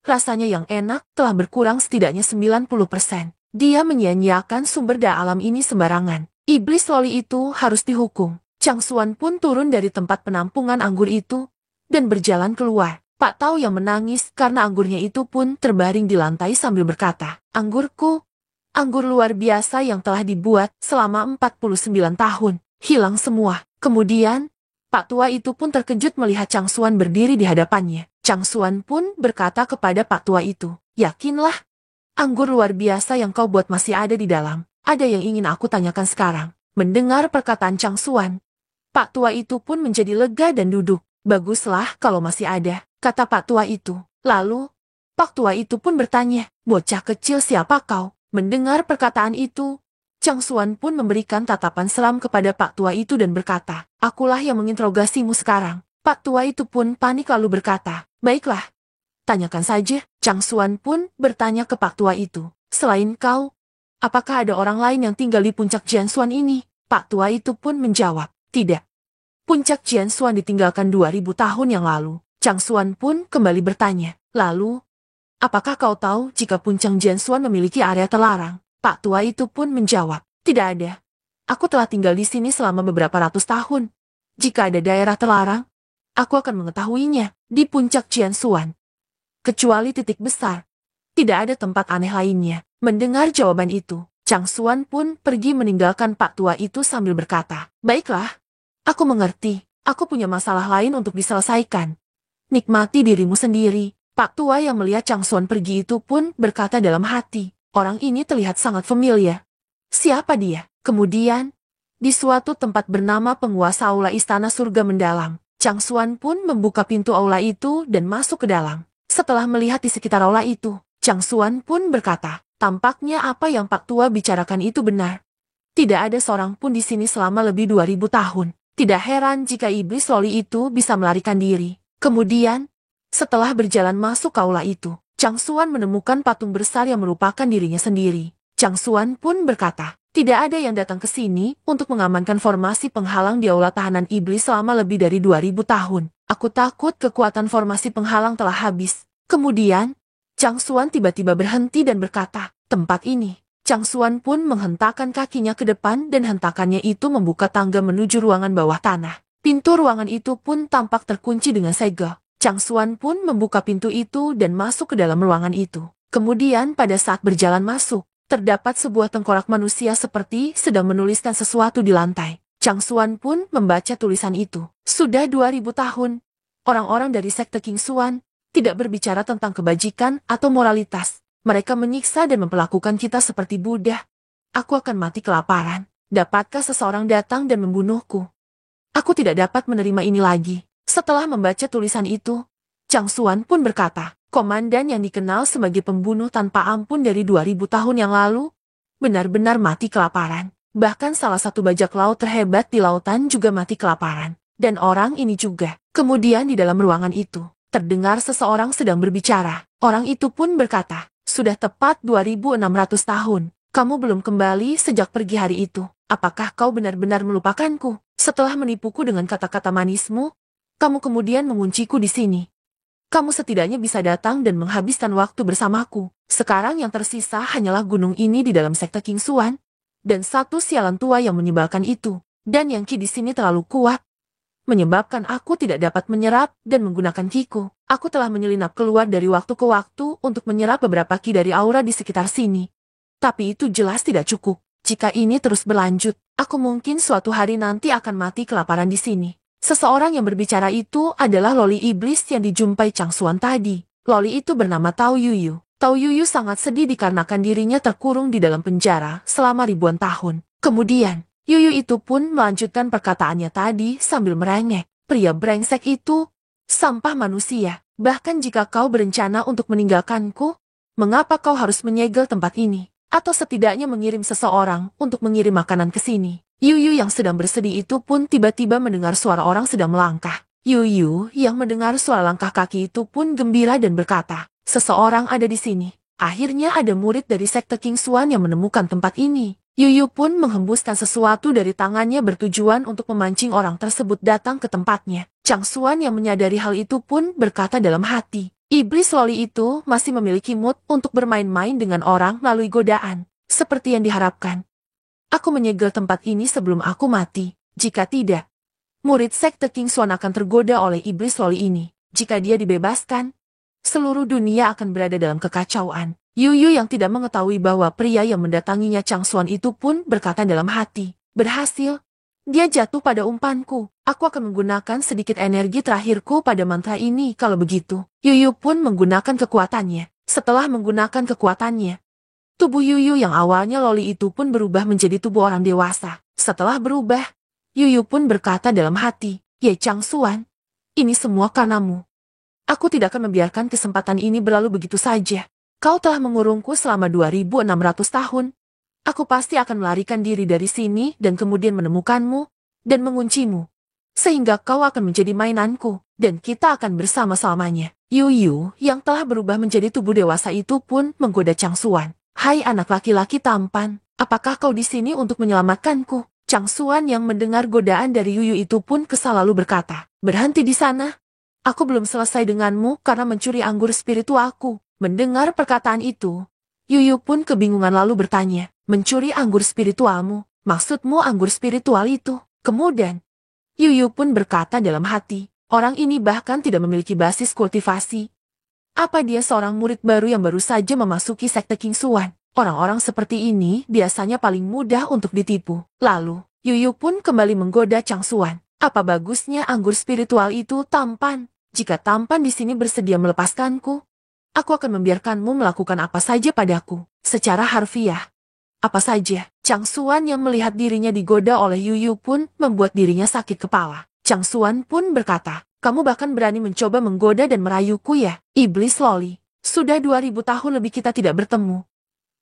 rasanya yang enak telah berkurang setidaknya 90%. Dia menyia-nyiakan sumber daya alam ini sembarangan. Iblis Loli itu harus dihukum." Chang Xuan pun turun dari tempat penampungan anggur itu dan berjalan keluar. Pak Tao yang menangis karena anggurnya itu pun terbaring di lantai sambil berkata, "Anggurku, anggur luar biasa yang telah dibuat selama 49 tahun, hilang semua." Kemudian, Pak tua itu pun terkejut melihat Chang Xuan berdiri di hadapannya. Chang Xuan pun berkata kepada Pak tua itu, "Yakinlah, anggur luar biasa yang kau buat masih ada di dalam. Ada yang ingin aku tanyakan sekarang." Mendengar perkataan Chang Xuan, Pak tua itu pun menjadi lega dan duduk. "Baguslah kalau masih ada," kata Pak tua itu. Lalu, Pak tua itu pun bertanya, "Bocah kecil siapa kau?" Mendengar perkataan itu, Chang Xuan pun memberikan tatapan seram kepada Pak tua itu dan berkata, "Akulah yang menginterogasimu sekarang." Pak tua itu pun panik lalu berkata, "Baiklah, tanyakan saja." Chang Xuan pun bertanya ke Pak tua itu, "Selain kau, apakah ada orang lain yang tinggal di puncak Jiansuan ini?" Pak tua itu pun menjawab, "Tidak. Puncak Jiansuan ditinggalkan 2000 tahun yang lalu." Chang Xuan pun kembali bertanya, "Lalu, apakah kau tahu jika puncak Jiansuan memiliki area terlarang?" Pak tua itu pun menjawab, "Tidak ada. Aku telah tinggal di sini selama beberapa ratus tahun. Jika ada daerah terlarang, aku akan mengetahuinya di puncak Jiansuan. Kecuali titik besar, tidak ada tempat aneh lainnya." Mendengar jawaban itu, Chang Xuan pun pergi meninggalkan Pak tua itu sambil berkata, "Baiklah, aku mengerti. Aku punya masalah lain untuk diselesaikan. Nikmati dirimu sendiri." Pak tua yang melihat Chang Xuan pergi itu pun berkata dalam hati, "Orang ini terlihat sangat familiar. Siapa dia?" Kemudian, di suatu tempat bernama penguasa aula istana surga mendalam, Chang Xuan pun membuka pintu aula itu dan masuk ke dalam. Setelah melihat di sekitar aula itu, Chang Xuan pun berkata, "Tampaknya apa yang Pak tua bicarakan itu benar. Tidak ada seorang pun di sini selama lebih 2000 tahun. Tidak heran jika iblis Loli itu bisa melarikan diri." Kemudian, setelah berjalan masuk ke aula itu, Chang Xuan menemukan patung besar yang merupakan dirinya sendiri. Chang Xuan pun berkata, Tidak ada yang datang ke sini untuk mengamankan formasi penghalang di aula tahanan iblis selama lebih dari 2000 tahun. Aku takut kekuatan formasi penghalang telah habis. Kemudian, Chang Xuan tiba-tiba berhenti dan berkata, tempat ini. Chang Xuan pun menghentakkan kakinya ke depan dan hentakannya itu membuka tangga menuju ruangan bawah tanah. Pintu ruangan itu pun tampak terkunci dengan segel. Chang Xuan pun membuka pintu itu dan masuk ke dalam ruangan itu. Kemudian pada saat berjalan masuk, terdapat sebuah tengkorak manusia seperti sedang menuliskan sesuatu di lantai. Chang Xuan pun membaca tulisan itu. Sudah 2000 tahun, orang-orang dari sekte King Xuan tidak berbicara tentang kebajikan atau moralitas. Mereka menyiksa dan memperlakukan kita seperti budak. Aku akan mati kelaparan. Dapatkah seseorang datang dan membunuhku? Aku tidak dapat menerima ini lagi. Setelah membaca tulisan itu, Chang Xuan pun berkata, komandan yang dikenal sebagai pembunuh tanpa ampun dari 2000 tahun yang lalu, benar-benar mati kelaparan. Bahkan salah satu bajak laut terhebat di lautan juga mati kelaparan. Dan orang ini juga. Kemudian di dalam ruangan itu, terdengar seseorang sedang berbicara. Orang itu pun berkata, sudah tepat 2600 tahun. Kamu belum kembali sejak pergi hari itu. Apakah kau benar-benar melupakanku? Setelah menipuku dengan kata-kata manismu, kamu kemudian mengunciku di sini. Kamu setidaknya bisa datang dan menghabiskan waktu bersamaku. Sekarang yang tersisa hanyalah gunung ini di dalam sekte King Xuan. Dan satu sialan tua yang menyebalkan itu. Dan yang ki di sini terlalu kuat. Menyebabkan aku tidak dapat menyerap dan menggunakan kiku. Aku telah menyelinap keluar dari waktu ke waktu untuk menyerap beberapa ki dari aura di sekitar sini. Tapi itu jelas tidak cukup. Jika ini terus berlanjut, aku mungkin suatu hari nanti akan mati kelaparan di sini. Seseorang yang berbicara itu adalah Loli Iblis yang dijumpai Chang Xuan tadi. Loli itu bernama Tao Yuyu. Tao Yuyu sangat sedih dikarenakan dirinya terkurung di dalam penjara selama ribuan tahun. Kemudian, Yuyu itu pun melanjutkan perkataannya tadi sambil merengek. Pria brengsek itu, sampah manusia. Bahkan jika kau berencana untuk meninggalkanku, mengapa kau harus menyegel tempat ini? Atau setidaknya mengirim seseorang untuk mengirim makanan ke sini? Yuyu yang sedang bersedih itu pun tiba-tiba mendengar suara orang sedang melangkah. Yuyu yang mendengar suara langkah kaki itu pun gembira dan berkata, seseorang ada di sini. Akhirnya ada murid dari sekte King Xuan yang menemukan tempat ini. Yuyu pun menghembuskan sesuatu dari tangannya bertujuan untuk memancing orang tersebut datang ke tempatnya. Chang Xuan yang menyadari hal itu pun berkata dalam hati, iblis Loli itu masih memiliki mood untuk bermain-main dengan orang melalui godaan. Seperti yang diharapkan. Aku menyegel tempat ini sebelum aku mati. Jika tidak, murid sekte King Xuan akan tergoda oleh iblis Loli ini. Jika dia dibebaskan, seluruh dunia akan berada dalam kekacauan. Yuyu yang tidak mengetahui bahwa pria yang mendatanginya Chang Xuan itu pun berkata dalam hati, berhasil. Dia jatuh pada umpanku. Aku akan menggunakan sedikit energi terakhirku pada mantra ini kalau begitu. Yuyu pun menggunakan kekuatannya. Setelah menggunakan kekuatannya, tubuh Yuyu yang awalnya Loli itu pun berubah menjadi tubuh orang dewasa. Setelah berubah, Yuyu pun berkata dalam hati, Ye Chang Xuan, ini semua karenamu. Aku tidak akan membiarkan kesempatan ini berlalu begitu saja. Kau telah mengurungku selama 2600 tahun. Aku pasti akan melarikan diri dari sini dan kemudian menemukanmu dan menguncimu. Sehingga kau akan menjadi mainanku dan kita akan bersama-samanya. Yuyu yang telah berubah menjadi tubuh dewasa itu pun menggoda Chang Xuan. Hai anak laki-laki tampan, apakah kau di sini untuk menyelamatkanku? Chang Xuan yang mendengar godaan dari Yuyu itu pun kesal lalu berkata, berhenti di sana. Aku belum selesai denganmu karena mencuri anggur spiritualku. Mendengar perkataan itu, Yuyu pun kebingungan lalu bertanya, mencuri anggur spiritualmu? Maksudmu anggur spiritual itu? Kemudian, Yuyu pun berkata dalam hati, orang ini bahkan tidak memiliki basis kultivasi. Apa dia seorang murid baru yang baru saja memasuki sekte King Xuan? Orang-orang seperti ini biasanya paling mudah untuk ditipu. Lalu, Yuyu pun kembali menggoda Chang Xuan. Apa bagusnya anggur spiritual itu tampan? Jika tampan di sini bersedia melepaskanku, aku akan membiarkanmu melakukan apa saja padaku. Secara harfiah. Apa saja. Chang Xuan yang melihat dirinya digoda oleh Yuyu pun membuat dirinya sakit kepala. Chang Xuan pun berkata, kamu bahkan berani mencoba menggoda dan merayuku ya, iblis Loli. Sudah 2000 tahun lebih kita tidak bertemu.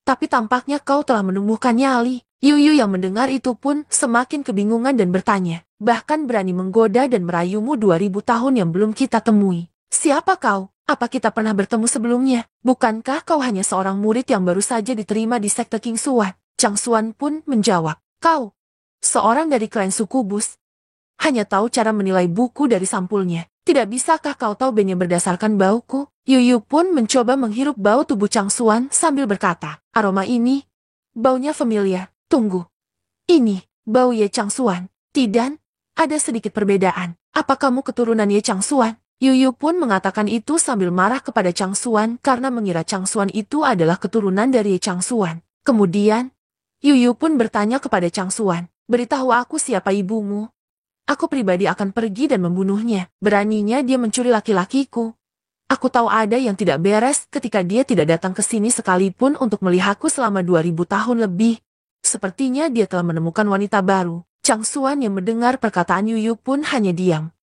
Tapi tampaknya kau telah menumbuhkan nyali. Yuyu yang mendengar itu pun semakin kebingungan dan bertanya, bahkan berani menggoda dan merayumu 2000 tahun yang belum kita temui. Siapa kau? Apa kita pernah bertemu sebelumnya? Bukankah kau hanya seorang murid yang baru saja diterima di sekte King Xuan? Chang Xuan pun menjawab, kau, seorang dari klan suku Bus, hanya tahu cara menilai buku dari sampulnya. Tidak bisakah kau tahu bandnya berdasarkan bauku? Yuyu pun mencoba menghirup bau tubuh Chang Xuan sambil berkata, aroma ini, baunya familiar. Tunggu. Ini, bau Ye Chang Xuan. Tidak, ada sedikit perbedaan. Apa kamu keturunan Ye Chang Xuan? Yuyu pun mengatakan itu sambil marah kepada Chang Xuan karena mengira Chang Xuan itu adalah keturunan dari Ye Chang Xuan. Kemudian, Yuyu pun bertanya kepada Chang Xuan, beritahu aku siapa ibumu. Aku pribadi akan pergi dan membunuhnya. Beraninya dia mencuri laki-lakiku. Aku tahu ada yang tidak beres ketika dia tidak datang ke sini sekalipun untuk melihatku selama 2000 tahun lebih. Sepertinya dia telah menemukan wanita baru. Chang Xuan yang mendengar perkataan Yuyu pun hanya diam.